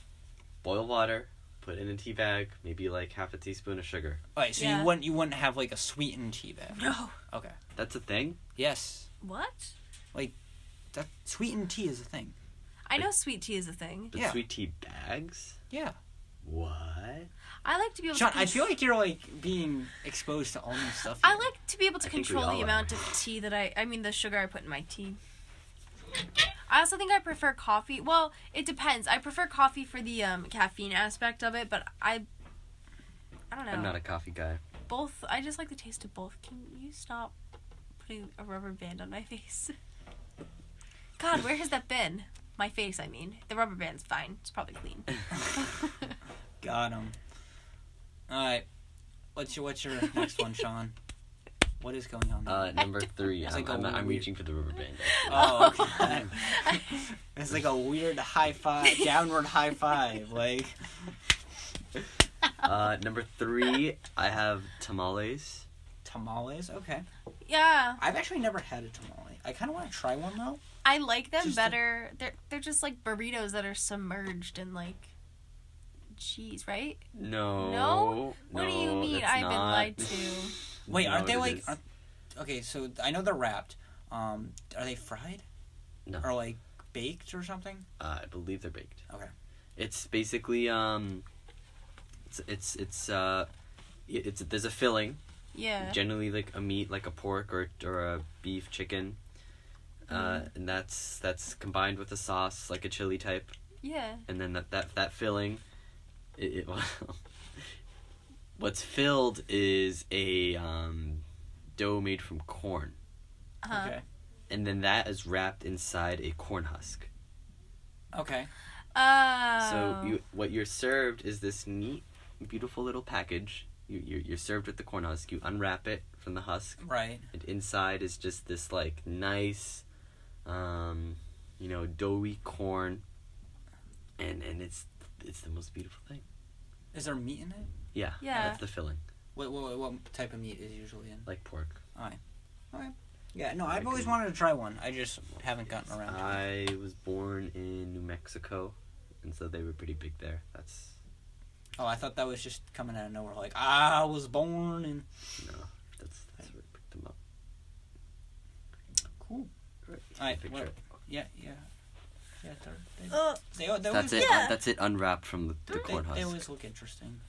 boil water, put in a tea bag, maybe like half a teaspoon of sugar. Okay, so Yeah. you wouldn't have like a sweetened tea bag. No. Okay. That's a thing. Yes. What? That sweetened tea is a thing. I know sweet tea is a thing. But Yeah. sweet tea bags. Yeah. What? I like to be able Sean, to. I feel like you're like being exposed to all new stuff. I here. like to be able to I think we control all the are. amount of tea that I mean the sugar I put in my tea. I also think I prefer coffee. Well, it depends. I prefer coffee for the caffeine aspect of it, but I don't know. I'm not a coffee guy. Both. I just like the taste of both. Can you stop putting a rubber band on my face? God, where has that been? My face, I mean. The rubber band's fine. It's probably clean. Got him. All right. What's your next one, Sean? What is going on there? Number 3. It's like I'm a weird- reaching for the rubber band. Oh, okay. It's like a weird high five, downward high five. Like, Number 3, I have tamales. Tamales, okay. Yeah, I've actually never had a tamale. I kind of want to try one though. I like them Just better. They're just like burritos that are submerged in like cheese, right? No. No? What do you mean? that's I've been not. lied to. Wait, No, aren't they it like? is. Okay, so I know they're wrapped. Are they fried? No. Or like baked or something? I believe they're baked. Okay. It's basically it's there's a filling, Yeah. generally like a meat, like a pork or a beef, chicken, and that's combined with a sauce, like a chili type, Yeah. and then that filling, what's filled is a dough made from corn, Uh-huh. Okay. and then that is wrapped inside a corn husk. Okay. Oh. So what you're served is this neat, beautiful little package. You're served with the corn husk. You unwrap it from the husk, Right. and inside is just this like nice, doughy corn, and it's the most beautiful thing. Is there meat in it? Yeah, Yeah. that's the filling, What type of meat is usually in? like pork. Yeah, no, I've Like always a- wanted to try one. I just haven't gotten around to it. I was born in New Mexico, and so they were pretty big there. That's Oh, I thought that was just coming out of nowhere. Like, I was born in... that's where I picked them up. Cool. Right. Alright, Picture what- it. Yeah. They That's always, it. Yeah. That's it. Unwrapped from the corn they husk. always look interesting.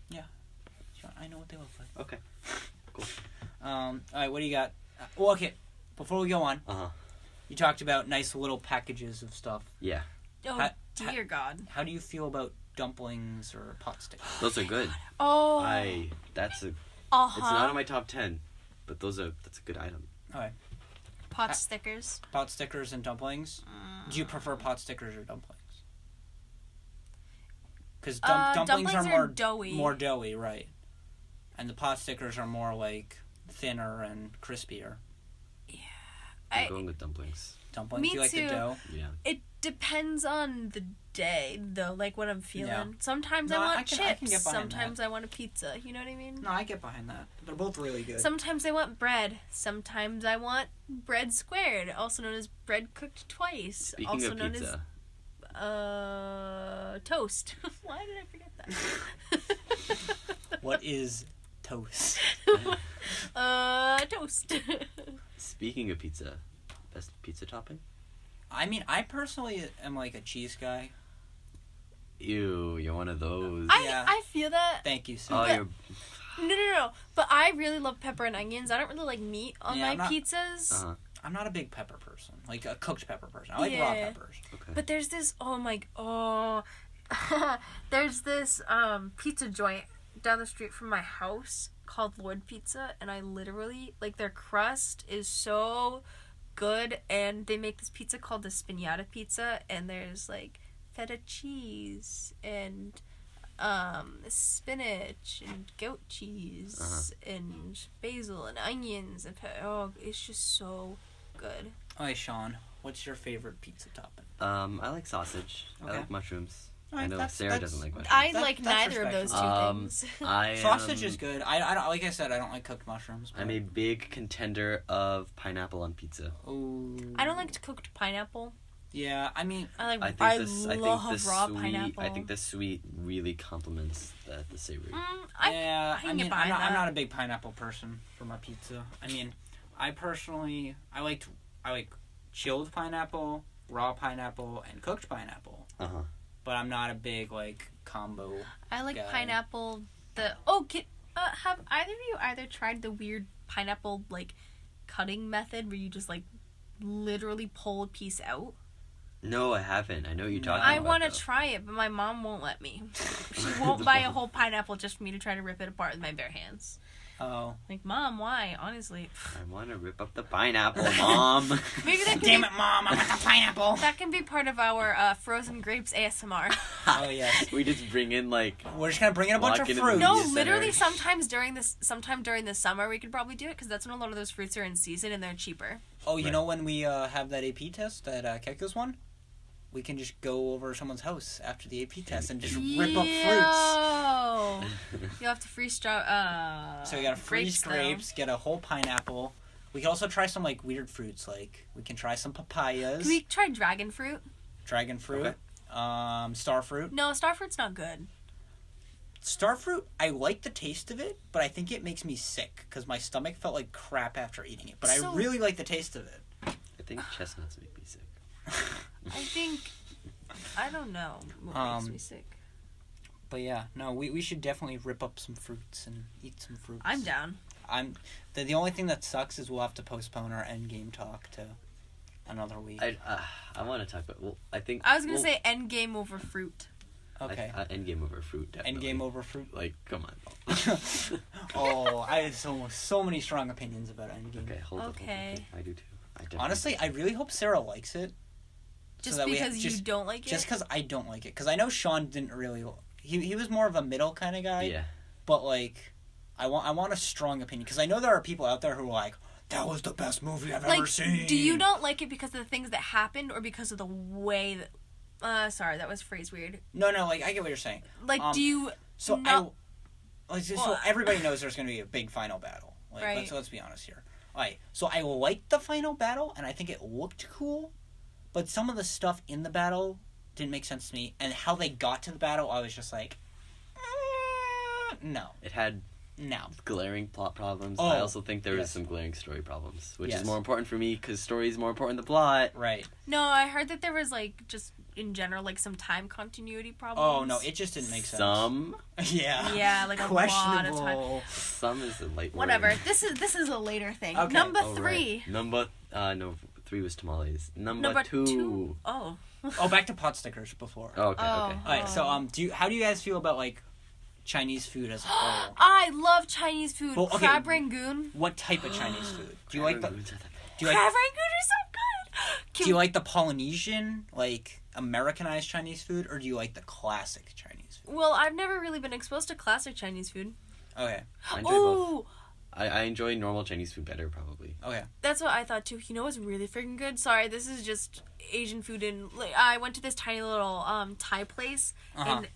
Yeah. Sure, I know what they look like. Okay. Cool. Alright, what do you got? Okay. Before we go on, Uh-huh. you talked about nice little packages of stuff. Yeah. Oh, Ha- dear God. How do you feel about dumplings or pot sticks? Those are good. Oh. That's a. Uh-huh. It's not on my top 10, but that's a good item. Pot stickers. Pot stickers and dumplings? Do you prefer pot stickers or dumplings? Because dumplings are more doughy. more doughy, right? And the pot stickers are more like thinner and crispier. I'm going with dumplings. Dumplings, Me you like too. the dough? Yeah. It depends on the day, though, like what I'm feeling. Yeah. Sometimes No, I want I can chips. get behind Sometimes I want a pizza. You know what I mean? No, I get behind that. They're both really good. Sometimes I want bread. Sometimes I want bread squared, also known as bread cooked twice. Speaking also of known pizza, as toast. Why did I forget that? What is toast? Toast. speaking of pizza, best pizza topping? I mean, I personally am like a cheese guy. Ew, you're one of those. Yeah. I feel that. Thank you, Sue. Oh, but- you're. No. But I really love pepper and onions. I don't really like meat on Yeah, my I'm not- pizzas. Uh-huh. I'm not a big pepper person. Like a cooked pepper person. I like raw Yeah. peppers. Okay. But there's this there's this pizza joint down the street from my house called Lord Pizza, and I literally like their crust is so good, and they make this pizza called the Spinatta pizza, and there's like feta cheese and spinach and goat cheese and basil and onions and it's just so good. Okay, Sean, what's your favorite pizza topping? I like sausage. Okay. I like mushrooms. Alright, I know that's- Sarah that's- doesn't like mushrooms. I That- like that's neither of those two respectable. things. I Sausage is good. I don't, like I said, I don't like cooked mushrooms. I'm a big contender of pineapple on pizza. Ooh. I don't like cooked pineapple. Yeah, I mean, I I think love the raw sweet. pineapple. I think the sweet really complements the savory. I can get mean, behind I'm that. not a big pineapple person for my pizza. I mean, I like chilled pineapple, raw pineapple, and cooked pineapple. Uh-huh. But I'm not a big like combo. I like guy. pineapple. Have either of you either tried the weird pineapple like cutting method where you just like literally pull a piece out? No, I haven't. I know what you're talking I about. want to though. try it, but my mom won't let me. She won't buy a whole pineapple just for me to try to rip it apart with my bare hands. Oh, Like, Mom, why? Honestly, I want to rip up the pineapple, Mom. maybe that can damn be, it, Mom! I want the pineapple. that can be part of our frozen grapes ASMR. Oh yes, We just bring in like. we're just gonna bring in a bunch of Walk into the fruit. No, Media center. literally, sometime during the summer we could probably do it because that's when a lot of those fruits are in season and they're cheaper. Oh, you Right. know when we have that AP test, that Keku's one? We can just go over someone's house after the AP test and just rip up fruits. No. You'll have to freeze So we gotta freeze grapes, get a whole pineapple. We can also try some like weird fruits. Like we can try some papayas. Can we try dragon fruit? Dragon fruit. Okay. Star fruit. No, star fruit's not good. Star fruit, I like the taste of it, but I think it makes me sick because my stomach felt like crap after eating it. But I really like the taste of it. I think chestnuts make me sick. I don't know what makes me sick. But yeah, no, we should definitely rip up some fruits and eat some fruits. I'm down. The only thing that sucks is we'll have to postpone our Endgame talk to another week. I want to talk about. Well, I think I was gonna say endgame over fruit. Okay. Endgame over fruit. Definitely. Endgame over fruit. Like, come on. Oh, I have so many strong opinions about Endgame. Okay, hold up. I do too. Honestly, I really hope Sarah likes it. Just because you don't like it? Just because I don't like it. Because I know Sean didn't really... He was more of a middle kind of guy. Yeah. But, like, I want a strong opinion. Because I know there are people out there who are like, that was the best movie I've ever seen. Do you not like it because of the things that happened or because of the way that... sorry, that was phrased weird. No, like, I get what you're saying. Like, do you... So, so everybody knows there's going to be a big final battle. Like, right. Let's be honest here. Alright, so I liked the final battle, and I think it looked cool. But some of the stuff in the battle didn't make sense to me. And how they got to the battle, I was just like, no. It had glaring plot problems. I also think there was some glaring story problems, which is more important for me because story is more important than the plot. Right. No, I heard that there was, like, just in general, like, some time continuity problems. Oh, no, it just didn't make sense. Some? Yeah. Yeah, like a lot of time. Some is a light word. Whatever. This is a later thing. Okay. Number 3. Right. No, 3 was tamales. Number 2. Oh. Back to pot stickers before. Okay. Alright, so how do you guys feel about like Chinese food as a whole? I love Chinese food. Well, okay, Crab rangoon. What type of Chinese food? Do you like the Crab rangoon are so good. Do you like the Polynesian, like Americanized Chinese food, or do you like the classic Chinese food? Well, I've never really been exposed to classic Chinese food. Okay. I enjoy both. I enjoy normal Chinese food better, probably. Okay. That's what I thought too. You know what's really freaking good? Sorry, this is just Asian food, and I went to this tiny little Thai place, and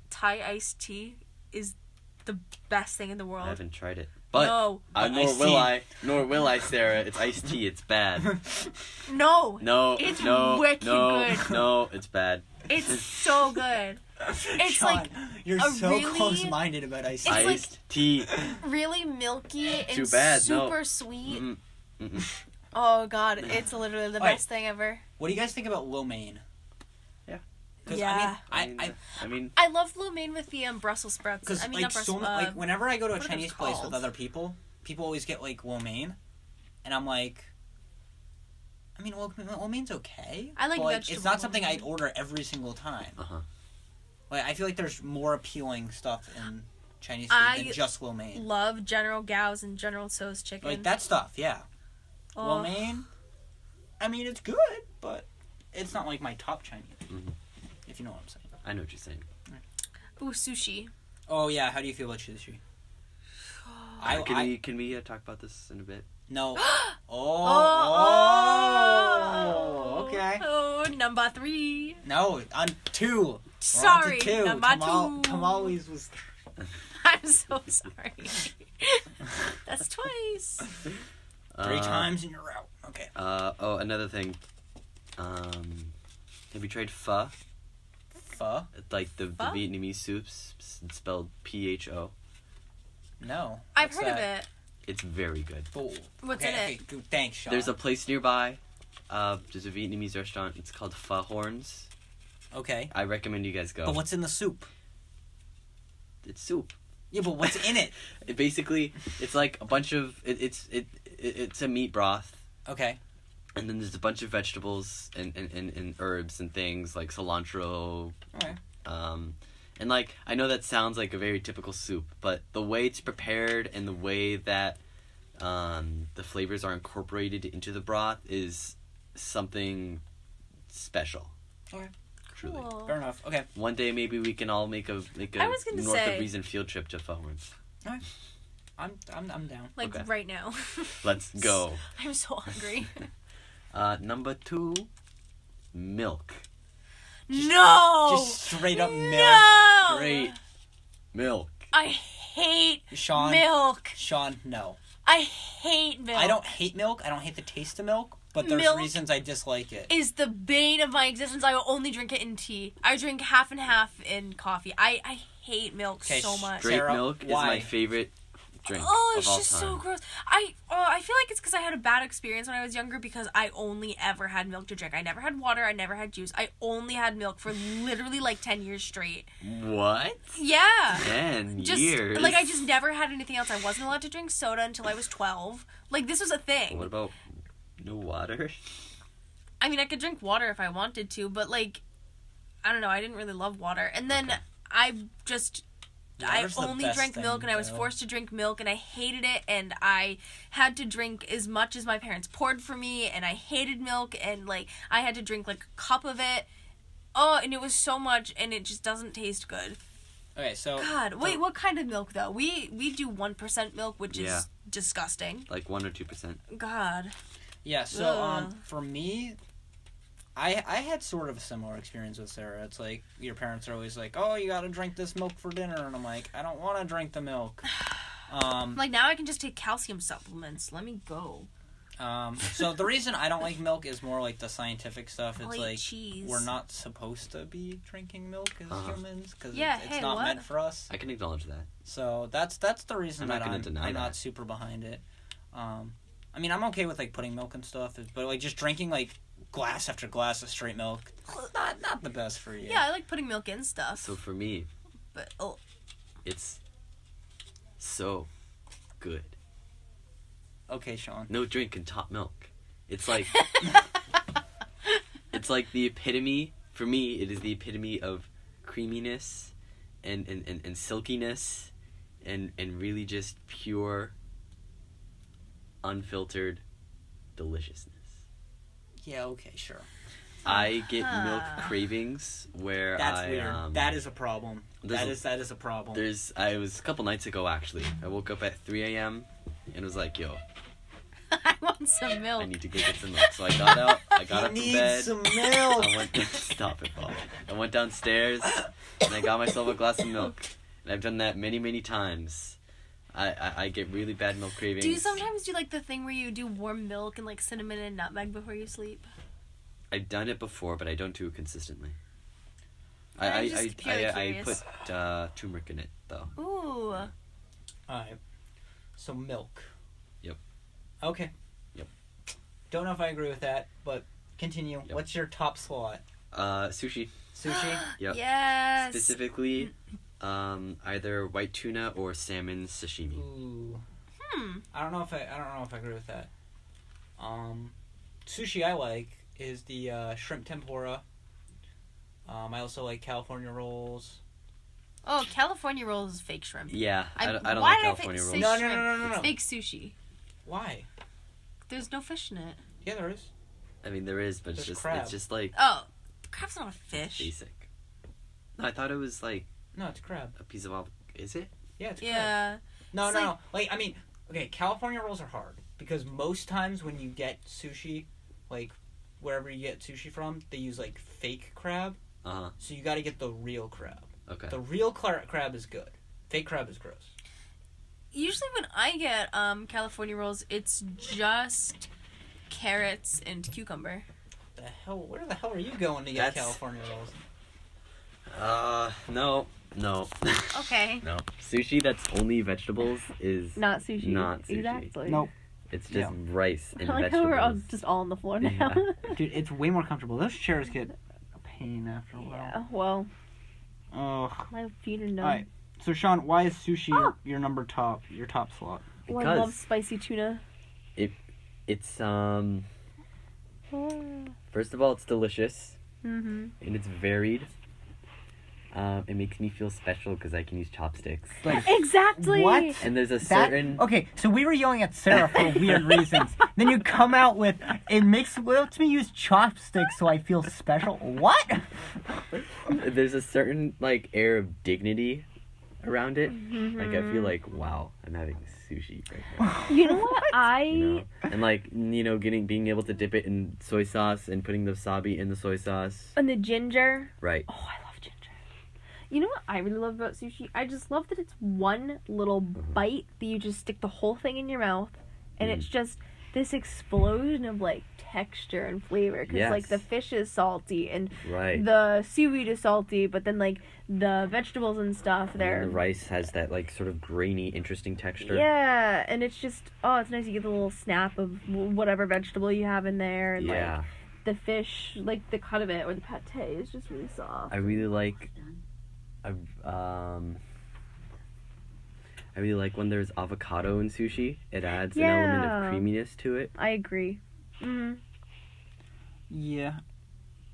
Thai iced tea is the best thing in the world. I haven't tried it, but no. Nor will I, Sarah. It's iced tea. It's bad. No, it's wicked good. No, it's bad. It's so good. It's Sean, like you're so really close-minded about iced tea. Iced tea. Really milky and Too bad, super sweet. Mm-mm. Oh god, it's literally the best thing ever. What do you guys think about lo mein? Yeah. I mean, I love lo mein with the Brussels sprouts. Because whenever I go to a Chinese place with other people always get like lo mein, and I'm like, I mean, lo mein's okay. I like vegetable. It's not something I'd order every single time. Like I feel like there's more appealing stuff in Chinese food than just lo mein. Love General Gao's and General Tso's chicken. Like that stuff, yeah. Lo mein, I mean, it's good, but it's not like my top Chinese. If you know what I'm saying. I know what you're saying. Ooh, sushi. Oh yeah, how do you feel about sushi? Can we talk about this in a bit? No. Okay. Oh, number 3. No, on 2. Sorry, two. number 2. Tamales was. I'm so sorry. That's twice. 3 times and you're out. Okay. Another thing. Have you tried pho? Pho? Like the Vietnamese soups, spelled PHO. No. I've heard of it. It's very good. What's in it? Okay, thanks, Sean. There's a place nearby. There's a Vietnamese restaurant. It's called Pho Horns. Okay. I recommend you guys go. But what's in the soup? It's soup. Yeah, but what's in it? It's like a bunch of it's a meat broth. Okay. And then there's a bunch of vegetables and herbs and things like cilantro. Okay. And like I know that sounds like a very typical soup, but the way it's prepared and the way that the flavors are incorporated into the broth is something special. Okay. Truly. Cool. Fair enough. Okay. One day maybe we can all make a north of Reason field trip to Pho Horns. All right. I'm down. Like right now. Let's go. I'm so hungry. Number 2, milk. No! Just straight up milk. No! Straight Milk. I hate Sean, milk. Sean, no. I hate milk. I don't hate milk. I don't hate the taste of milk, but there's Milk reasons I dislike it. Is the bane of my existence. I will only drink it in tea. I drink half and half in coffee. I hate milk so much. Straight Sarah, milk why? is my favorite drink Oh, of it's all just time. so gross. I feel like it's because I had a bad experience when I was younger because I only ever had milk to drink. I never had water. I never had juice. I only had milk for literally like 10 years straight. What? Yeah. 10 Just years? like I just never had anything else. I wasn't allowed to drink soda until I was 12. Like this was a thing. What about no water? I mean, I could drink water if I wanted to, but like I don't know, I didn't really love water. And then I Water's the only best drank thing, milk, and I was though. forced to drink milk, and I hated it, and I had to drink as much as my parents poured for me, and I hated milk, and like I had to drink like a cup of it. Oh, and it was so much, and it just doesn't taste good. Okay, so God, wait, what kind of milk though? We do 1% milk, which Yeah. is disgusting. Like 1 or 2%. God. yeah, so Ugh. for me, I had sort of a similar experience with Sarah. It's like your parents are always like, "Oh, you got to drink this milk for dinner," and I'm like, "I don't want to drink the milk." Like now I can just take calcium supplements. Let me go. So the reason I don't like milk is more like the scientific stuff. It's I'll eat like cheese. we're not supposed to be drinking milk as humans because Yeah, it's hey, not what? meant for us. I can acknowledge that. So that's the reason I'm that not gonna I'm deny not that. super behind it. I mean, I'm okay with like putting milk and stuff, but like just drinking like glass after glass of straight milk, not the best for you. Yeah, I like putting milk in stuff. So for me, But it's so good. Okay, Sean. No drink can top milk. It's like it's like the epitome. For me, it is the epitome of creaminess and silkiness and really just pure, unfiltered deliciousness. Yeah. Okay. Sure. I get milk cravings where That's I weird. That is a problem. That is a problem. I was a couple nights ago actually. I woke up at 3 a.m. and was like, yo, I want some milk. I need to go get some milk. So I got out. I got up from Need bed. some milk. I went stop it, Paul. I went downstairs and I got myself a glass of milk. And I've done that many, many times. I get really bad milk cravings. Do you sometimes do like the thing where you do warm milk and like cinnamon and nutmeg before you sleep? I've done it before, but I don't do it consistently. I'm just I curious. put turmeric in it though. Ooh. Alright. So milk. Yep. Okay. Yep. Don't know if I agree with that, but continue. Yep. What's your top slot? Sushi. Sushi? Yep. Yes. Specifically, either white tuna or salmon sashimi. Ooh. Hmm. I don't know if I agree with that. Sushi I like is the shrimp tempura. I also like California rolls. Oh, California rolls is fake shrimp. Yeah, I don't why like did California I rolls. say No, shrimp? no. It's fake sushi. Why? There's no fish in it. Yeah, there is. I mean, there is, but There's it's crab. just like Oh, crab's not a fish. basic. No, I thought it was like No, it's crab. a piece of Is it? Yeah, it's crab. Yeah. No, It's no. Like, I mean, okay, California rolls are hard because most times when you get sushi, like wherever you get sushi from, they use like fake crab. Uh-huh. So you got to get the real crab. Okay. The real crab is good. Fake crab is gross. Usually when I get California rolls, it's just carrots and cucumber. The hell? Where the hell are you going to get That's- California rolls? No. Okay. No. Sushi that's only vegetables is Not sushi. Not sushi. Exactly. Nope. it's just rice and I like how vegetables. we're all just all on the floor now. Yeah. Dude, it's way more comfortable. Those chairs get a pain after a Yeah, while. well, Ugh. my feet are numb. Alright. So Sean, why is sushi Oh. your top slot? Well, I Because- love spicy tuna. It's Mm-hmm. first of all, it's delicious and it's varied. It makes me feel special because I can use chopsticks. Like, Exactly. what? And there's a That, certain okay, so we were yelling at Sarah for weird reasons. Then you come out with, lets me use chopsticks so I feel special. What? there's a certain like air of dignity around it. Like I feel like wow, I'm having sushi right now. You know what? You know? And like being able to dip it in soy sauce and putting the wasabi in the soy sauce. And the ginger. Right. Oh, I love ginger. You know what I really love about sushi? I just love that it's one little bite that you just stick the whole thing in your mouth, and it's just this explosion of like texture and flavor. Because like the fish is salty and the seaweed is salty, but then like the vegetables and stuff, And the rice has that like sort of grainy, interesting texture. Yeah, and it's just it's nice. You get the little snap of whatever vegetable you have in there, and like the fish, like the cut of it or the pate is just really soft. I really like when there's avocado in sushi. It adds an element of creaminess to it. I agree. Yeah.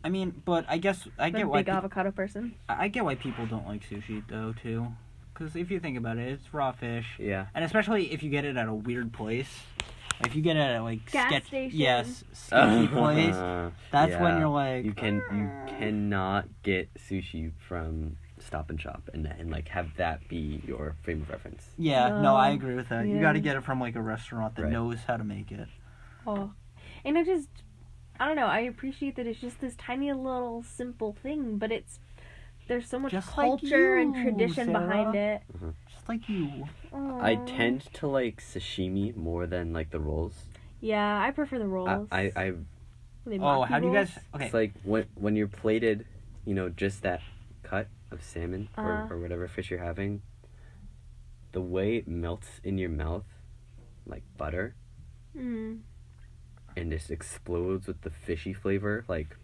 I mean, but I guess I get I'm a why big avocado person. I get why people don't like sushi though too, because if you think about it, it's raw fish. Yeah. And especially if you get it at a weird place, if you get it at like gas station. sketchy place, that's when you're like you cannot get sushi from Stop and Shop and like have that be your frame of reference. Yeah, no, I agree with that. Yeah. You got to get it from like a restaurant that Right. knows how to make it. Oh, and I don't know. I appreciate that it's just this tiny little simple thing, but there's so much Just like culture and you, tradition Sarah. behind it. Just like you. I tend to like sashimi more than like the rolls. Yeah, I prefer the rolls. I Are they Oh, maki how do you guys? rolls? Okay. It's like when you're plated, just that cut of salmon or whatever fish you're having, the way it melts in your mouth like butter Mm. and just explodes with the fishy flavor, like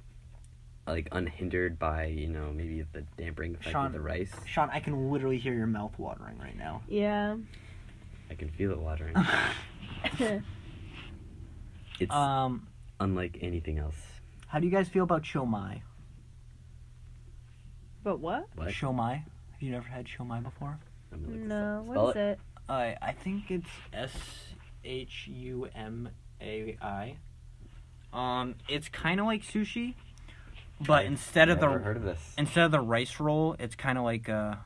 unhindered by maybe the dampening effect Sean. of the rice. Sean, I can literally hear your mouth watering right now. Yeah. I can feel it watering. It's unlike anything else. How do you guys feel about shomai? But what? What? Shomai? Have you never had shomai before? I'm gonna look this No. up. What Spell is it? I think it's SHUMAI. It's kind of like sushi, but instead of Never heard of this. the rice roll, it's kind of like a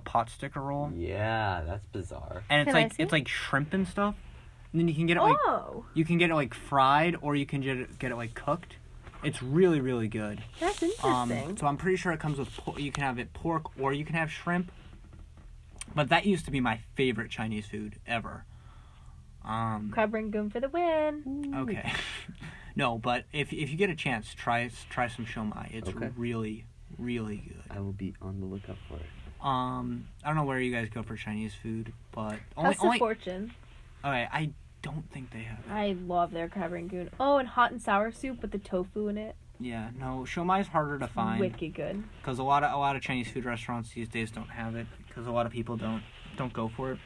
pot sticker roll, Yeah, that's bizarre. and Can I see? it's like shrimp and stuff. And then you can get it like fried, or you can get it like cooked. It's really, really good. That's interesting. So I'm pretty sure it comes with you can have it pork or you can have shrimp. But that used to be my favorite Chinese food ever. Crab rangoon for the win. Okay. No, but if you get a chance, try some shomai. It's Okay. really, really good. I will be on the lookout for it. I don't know where you guys go for Chinese food, but House of Fortune. Okay, I don't think they have it. I love their crab rangoon. Oh, and hot and sour soup with the tofu in it. Yeah, no, shomai is harder to find Wicked good. because a lot of Chinese food restaurants these days don't have it because a lot of people don't go for it.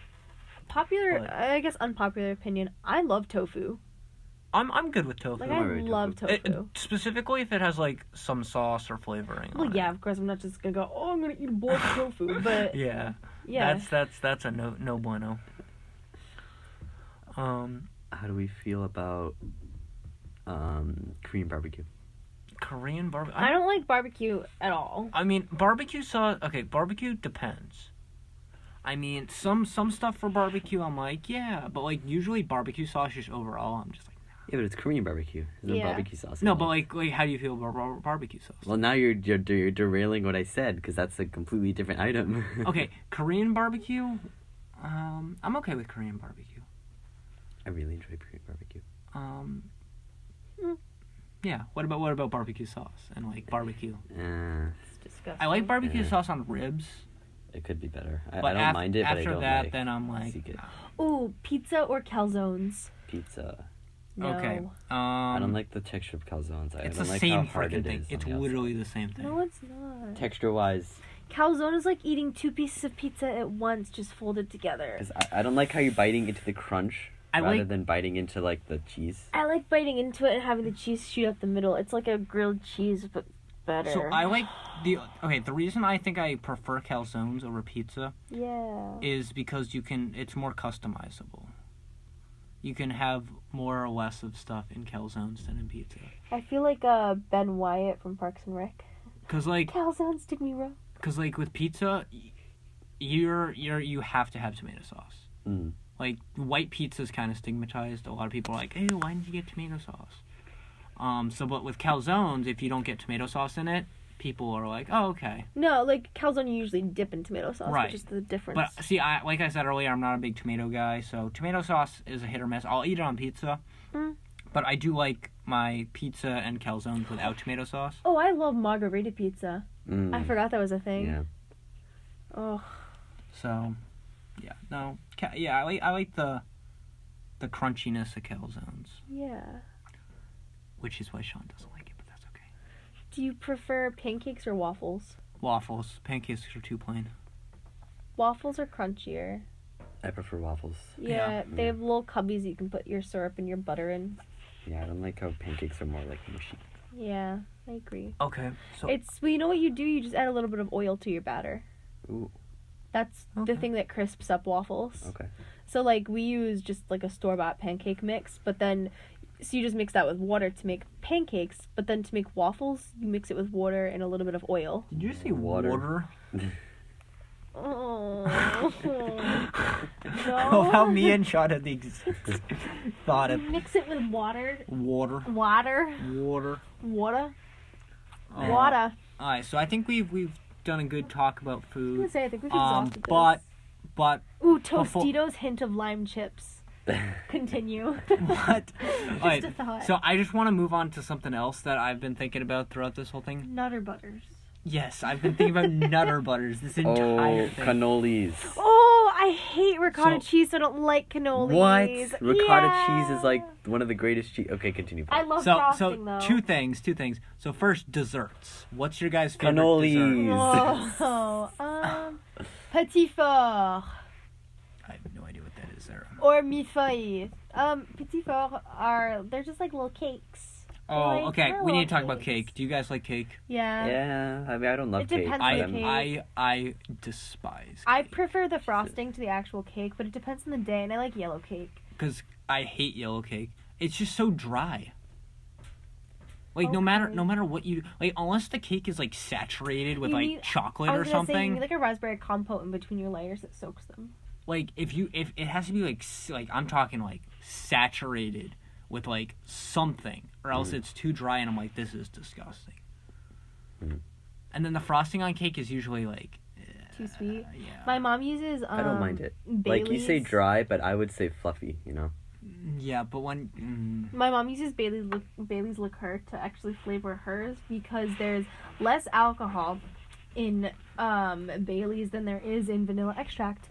Popular, But- I guess unpopular opinion. I love tofu. I'm good with tofu. Like I'm I already love tofu. tofu. Specifically if it has like some sauce or flavoring. Well, on yeah, it. of course. I'm not just gonna go. Oh, I'm gonna eat a bowl of tofu. But Yeah. yeah, That's a no bueno. How do we feel about Korean barbecue? Korean barbecue. I don't like barbecue at all. I mean, barbecue sauce. Okay, barbecue depends. I mean, some stuff for barbecue, I'm like, yeah, but like usually barbecue sauce just overall, I'm just like, Yeah, but it's Korean barbecue. There's no Yeah. barbecue sauce. no, involved. but like how do you feel about barbecue sauce? Well, now you're derailing what I said because that's a completely different item. Okay, Korean barbecue. I'm okay with Korean barbecue. I really enjoy Korean barbecue. Yeah. What about barbecue sauce and like barbecue? It's disgusting. I like barbecue Yeah. sauce on ribs, It could be better. I but don't mind it, but I after don't that, like then I'm like, seek it. Ooh, pizza or calzones. Pizza. No. okay. I don't like the texture of calzones. I It's don't the like same how hard freaking it thing. is. It's on the outside. literally the same thing. No, it's not. Texture-wise, Calzone is like eating 2 pieces of pizza at once, just folded together. because I don't like how you're biting into the crunch I rather like- than biting into like the cheese. I like biting into it and having the cheese shoot up the middle. It's like a grilled cheese, but better. So I like the reason I think I prefer calzones over pizza Yeah. is because it's more customizable. You can have more or less of stuff in calzones than in pizza. I feel like Ben Wyatt from Parks and Rec. Cause like Calzones did me wrong. with pizza, you have to have tomato sauce. Mm. Like white pizza is kind of stigmatized. A lot of people are like, "Hey, why didn't you get tomato sauce?" But with calzones, if you don't get tomato sauce in it, people are like, oh, okay. No, like calzone you usually dip in tomato sauce, Right. which is the difference. But see, like I said earlier, I'm not a big tomato guy, so tomato sauce is a hit or miss. I'll eat it on pizza, but I do like my pizza and calzones without tomato sauce. Oh, I love margarita pizza. I forgot that was a thing. Yeah. Oh. So, yeah, no, I like the crunchiness of calzones, Yeah. which is why Sean doesn't like it, but that's okay. Do you prefer pancakes or waffles? Waffles, pancakes are too plain. Waffles are crunchier. I prefer waffles. Yeah, they have little cubbies you can put your syrup and your butter in. Yeah, I don't like how pancakes are more like mushy. Yeah, I agree. Okay, so Well, you know what you do? You just add a little bit of oil to your batter. Ooh. That's Okay. the thing that crisps up waffles. Okay. So, like, we use just, like, a store-bought pancake mix, but then, so you just mix that with water to make pancakes, but then to make waffles, you mix it with water and a little bit of oil. did you say Water. water? Oh. Oh, how No. me and Sean had the exact thought of Mix it with water. water. Water. Water. Water. Uh, Water. All right, so I think we've done a good talk about I was food. gonna say, I think we've exhausted this. But Ooh, before- Tostitos, hint of lime chips. Continue. what? All right, a thought. so I just want to move on to something else that I've been thinking about throughout this whole thing. Nutter butters. Yes, I've been thinking about Nutter Butters this entire Oh, thing. cannolis. Oh, I hate ricotta So- cheese, so I don't like cannolis. What? Ricotta Yeah. cheese is like one of the greatest cheese. Okay, continue. I love So frosting, though. two things. So first, desserts. What's your guys' favorite Cannolis. dessert? Oh, petit four I have no idea what that is, Sarah. or millefeuille. Petit four they're just like little cakes. Oh, Like, okay. I We need love to talk about cakes. cake. Do you guys like cake? Yeah. Yeah, I mean, I don't love It cake. depends but on the I'm- cake. I despise I cake prefer the frosting to the actual cake, but it depends on the day, and I like yellow cake. because I hate yellow cake. It's just so dry. Like no matter Okay. what you like, unless the cake is like saturated with You like need- chocolate I or was gonna say, you something. need like a raspberry compote in between your layers that soaks them. Like if it has to be like I'm talking like saturated with like something, or else it's too dry, and I'm like, this is disgusting. And then the frosting on cake is usually like Too sweet. yeah. My mom uses I don't mind it. Bailey's. Like you say dry, but I would say fluffy. You know. Yeah, but when My mom uses Bailey's liqueur to actually flavor hers because there's less alcohol in Bailey's than there is in vanilla extract.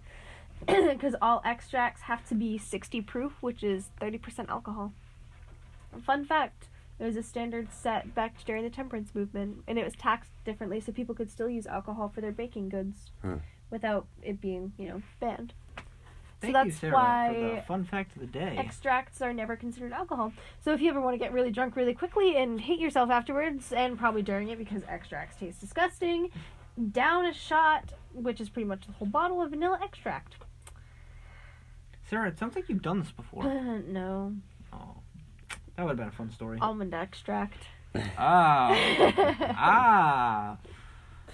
Because all extracts have to be 60 proof, which is 30% alcohol. Fun fact, it was a standard set back during the temperance movement, and it was taxed differently so people could still use alcohol for their baking goods without it being, banned. thank that's you, Sarah, why for the fun fact of the day. extracts are never considered alcohol. So if you ever want to get really drunk really quickly and hate yourself afterwards, and probably during it because extracts taste disgusting, down a shot, which is pretty much the whole bottle of vanilla extract. Sarah, it sounds like you've done this before. No. Oh, that would have been a fun story. Almond extract. Ah.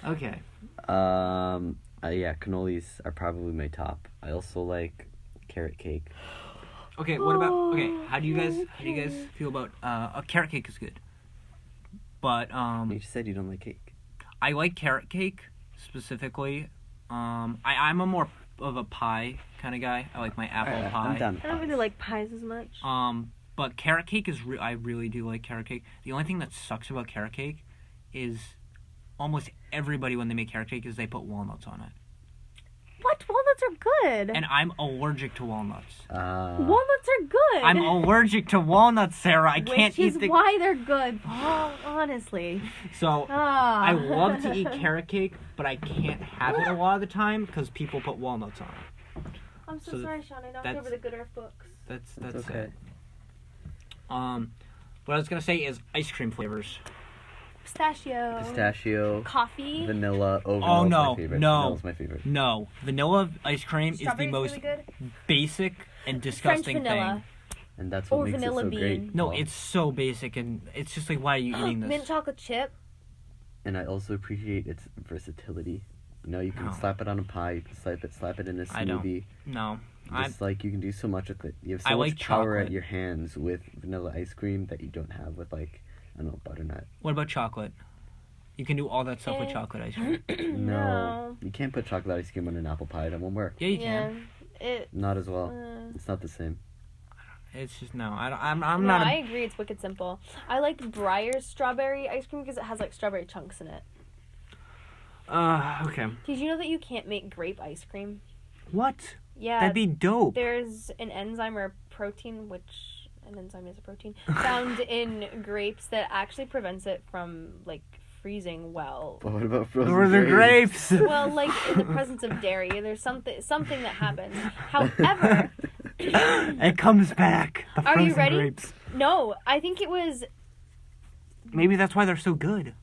Okay. Yeah, cannolis are probably my top. I also like carrot cake. Okay. What about? Okay. How do you guys feel about? A carrot cake is good, but You just said you don't like cake. I like carrot cake specifically. I'm a more of a pie kind of guy. I like my apple Alright, pie. I'm done. I don't really like pies as much. But carrot cake is I really do like carrot cake. The only thing that sucks about carrot cake is almost everybody when they make carrot cake is they put walnuts on it. What? Walnuts are good. And I'm allergic to walnuts. Walnuts are good. I'm allergic to walnuts, Sarah. I can't Which is eat the why they're good. Oh, honestly. So Ah. I love to eat carrot cake, but I can't have it a lot of the time because people put walnuts on it. I'm so So sorry, Sean. I knocked that's- over the Good Earth books. That's okay. it. What I was gonna say is ice cream flavors. Pistachio, Coffee. vanilla. Oh, Oh, vanilla's no, my favorite. no. Vanilla's my favorite. No, vanilla ice cream is the Strawberry's most really good. basic and French disgusting vanilla. thing. And that's what Or makes vanilla it so bean. great. No, Paul. it's so basic and it's just like, why are you eating this? Mint chocolate chip. And I also appreciate its versatility. You know, you can No. slap it on a pie, you can slap it in a I don't. smoothie. No, Just like you can do so much with it. You have so I much like power chocolate. at your hands with vanilla ice cream that you don't have with like I don't know butternut. What about chocolate? You can do all that stuff with chocolate ice cream. No. You can't put chocolate ice cream on an apple pie. That won't work. Yeah, you Yeah. can. Not as well. It's not the same. It's just no. I'm No, not. I agree. It's wicked simple. I like Breyer's strawberry ice cream because it has like strawberry chunks in it. Okay. Did you know that you can't make grape ice cream? What? Yeah. That'd be dope. There's an enzyme or a protein, which an enzyme is a protein, found in grapes that actually prevents it from like freezing well. But what about frozen Or the grapes. Well, like in the presence of dairy, there's something that happens. However, It comes back. The Are you frozen ready? grapes. no, I think it was Maybe that's why they're so good.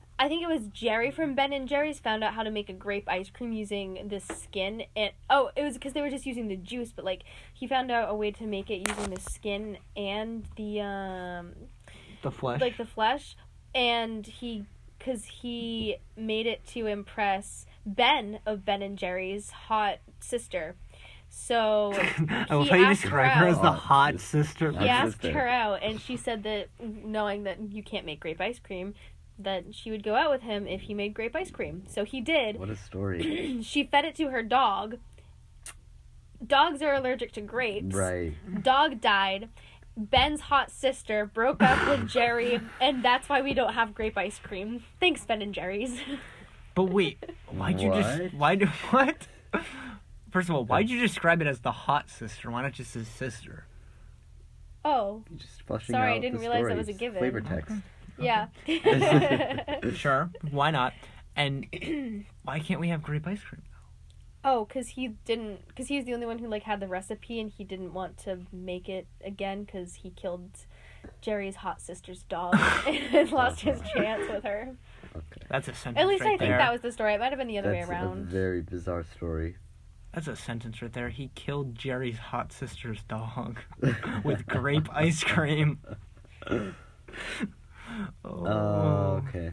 Jerry from Ben and Jerry's found out how to make a grape ice cream using the skin, and it was because they were just using the juice, but like he found out a way to make it using the skin and The flesh. like the flesh, and because he made it to impress Ben of Ben and Jerry's hot sister. So I love he how you asked describe her her as out. the hot sister. He asked sister. her out, and she said that knowing that you can't make grape ice cream, that she would go out with him if he made grape ice cream. So he did. What a story. She fed it to her dog. Dogs are allergic to grapes. Right. Dog died. Ben's hot sister broke up with Jerry, and that's why we don't have grape ice cream. Thanks, Ben and Jerry's. But wait, why'd you just what? First of all, why'd you describe it as the hot sister? Why not just his sister? Oh, You're just flushing Sorry, out I didn't the realize that was a stories. given. Flavor text. yeah. Sure, why not? And why can't we have grape ice cream? Oh, because he was the only one who like had the recipe, and he didn't want to make it again because he killed Jerry's hot sister's dog and lost his chance with her. Okay. That's a sentence At least right I think there. that was the story. It might have been the other way That's a around. very bizarre story. That's a sentence right there. He killed Jerry's hot sister's dog with grape ice cream. Oh. Okay.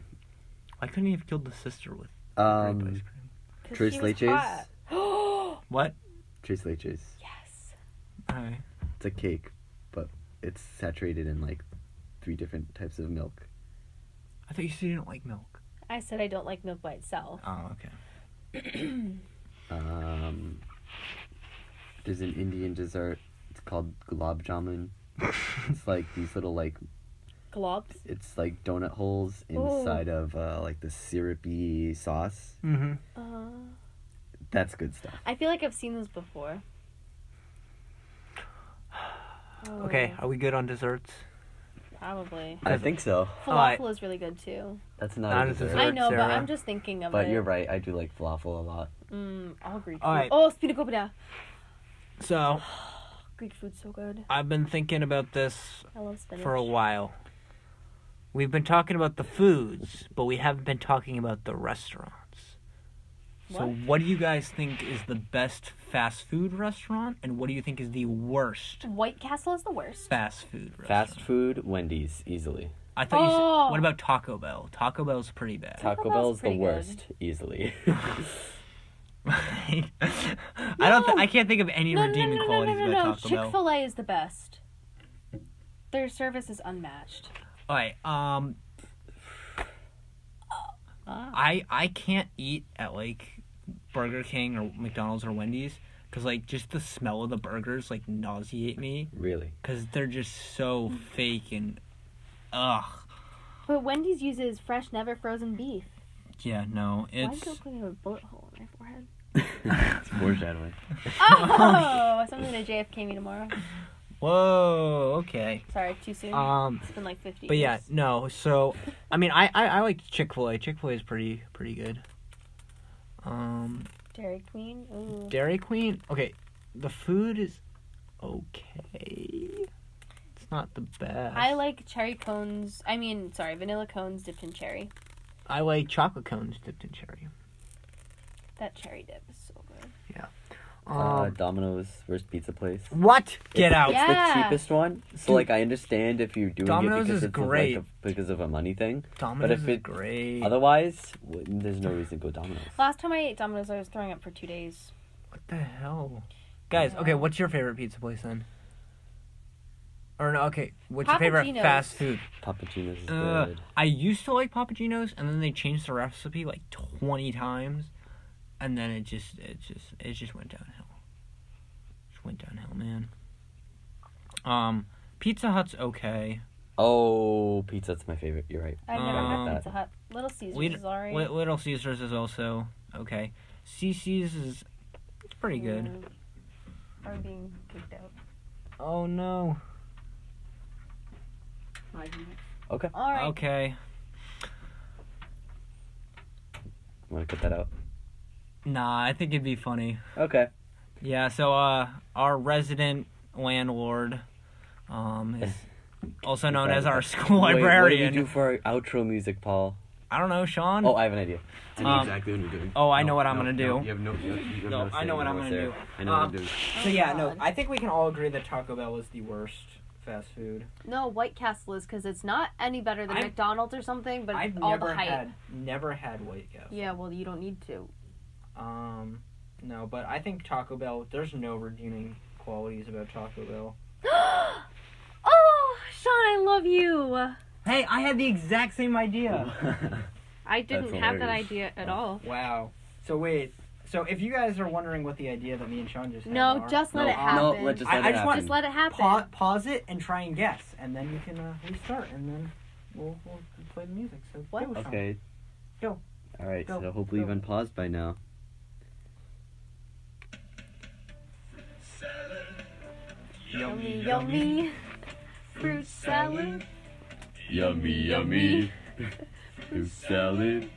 Why couldn't he have killed the sister with grape ice cream? 'Cause Tres she was leches? hot. What? Tres leches. Yes. Alright. It's a cake, but it's saturated in like 3 different types of milk. I thought you said you didn't like milk. I said I don't like milk by itself. Oh, okay. There's an Indian dessert. It's called gulab jamun. It's like these little like Globs. it's like donut holes inside of like the syrupy sauce. Mm-hmm. That's good stuff. I feel like I've seen those before. Okay, are we good on desserts? Probably. I think so. Falafel is really good too. That's Not not a a dessert. dessert. I know, but Sarah. I'm just thinking of it. But you're right. I do like falafel a lot. All Greek All food. right. Oh, spanakopita. So, Greek food's so good. I've been thinking about this I love spinach. for a while. We've been talking about the foods, but we haven't been talking about the restaurants. So what do you guys think is the best fast food restaurant, and what do you think is the worst White Castle is the worst. fast food restaurant? Fast food, Wendy's, easily. I thought you Oh. said, what about Taco Bell? Taco Bell's pretty bad. Taco Bell's Bell's the pretty good. worst, easily. I can't think of any redeeming qualities about Taco Bell. Chick-fil-A is the best. Their service is unmatched. All right, I can't eat at like Burger King or McDonald's or Wendy's because like just the smell of the burgers like nauseate me Really? because they're just so fake and ugh. But Wendy's uses fresh, never frozen beef. Yeah, no, Why it's do I have a bullet hole in my forehead? It's foreshadowing. Oh, something to JFK me tomorrow. whoa. Okay. Sorry, too soon. It's been like 50 But yeah, years. no. So I mean, I like Chick-fil-A. Chick-fil-A is pretty good. Dairy Queen. Ooh. Dairy Queen. Okay, the food is okay. It's not the best. I like cherry cones. Vanilla cones dipped in cherry. I like chocolate cones dipped in cherry. That cherry dip is so good. Domino's worst pizza place. What? Get out. It's Yeah. the cheapest one. So Dude, like I understand if you're doing Domino's it because is it's great. because of a money thing. Domino's but if is it great. otherwise, there's no reason to go Domino's. Last time I ate Domino's, I was throwing up for 2 days. What the hell? Guys, okay, what's your favorite pizza place then? Or no, okay, what's your favorite Papagino's. fast food? Papagino's is good. I used to like Papagino's, and then they changed the recipe like 20 times, and then it just went downhill. Just went downhill, man. Pizza Hut's okay. Oh, Pizza Hut's my favorite. You're right. I've never had that. Pizza Hut. Little Caesars is alright. Little Caesars is also okay. CC's is it's pretty good. Are we being kicked out? Oh no. Okay. Alright. Okay. Want to cut that out? Nah, I think it'd be funny. Okay. Yeah, so our resident landlord is also known as our school Wait, librarian. what do we do for our outro music, Paul? I don't know, Sean. Oh, I have an idea. Tell me Um, exactly what we're doing. oh, I know what I'm gonna do. No, you have no. You have No, I know what I'm gonna do. I know what I'm doing. So yeah, no, I think we can all agree that Taco Bell is the worst fast food. No, White Castle is because it's not any better than McDonald's or something, but I've all never the hype. never had White Castle. Yeah, well, you don't need to. No, but I think Taco Bell. There's no redeeming qualities about Taco Bell. Oh, Sean, I love you. Hey, I had the exact same idea. I didn't That's have that hilarious. idea at all. Wow. So wait. So if you guys are wondering what the idea that me and Sean just had No, are, just let it No, happen. let's just I let it just want- happen. Just let it happen. pause it and try and guess, and then you can restart, and then we'll play the music. So What? go, Sean. Okay. Go. All right. Go. So hopefully Go. you've unpaused by now. Yummy, yummy. Fruit salad. Yummy, yummy. Fruit salad.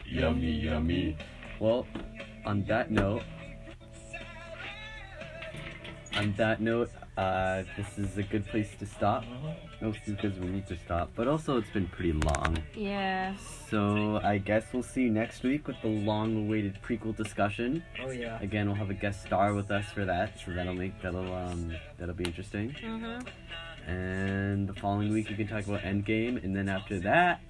Yummy, yummy. Well, on that note, this is a good place to stop. Mostly because we need to stop, but also it's been pretty long. Yeah. So I guess we'll see you next week with the long-awaited prequel discussion. Oh yeah. Again, we'll have a guest star with us for that, so that'll be interesting. Mhm. And the following week we can talk about Endgame, and then after that,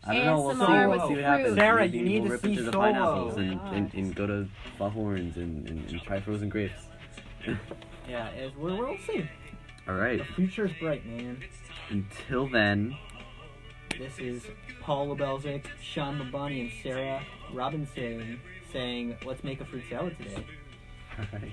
I don't know. We'll see. ASMR We'll see what happens. Sarah, Maybe you need we'll to rip see into the Solo. pineapples Oh, gosh. and go to Bullhorns and try frozen grapes. Yeah. We'll see. All right. The future's bright, man. Until then. This is Paul Lebelzik, Sean Labani, and Sarah Robinson saying, "Let's make a fruit salad today." All right.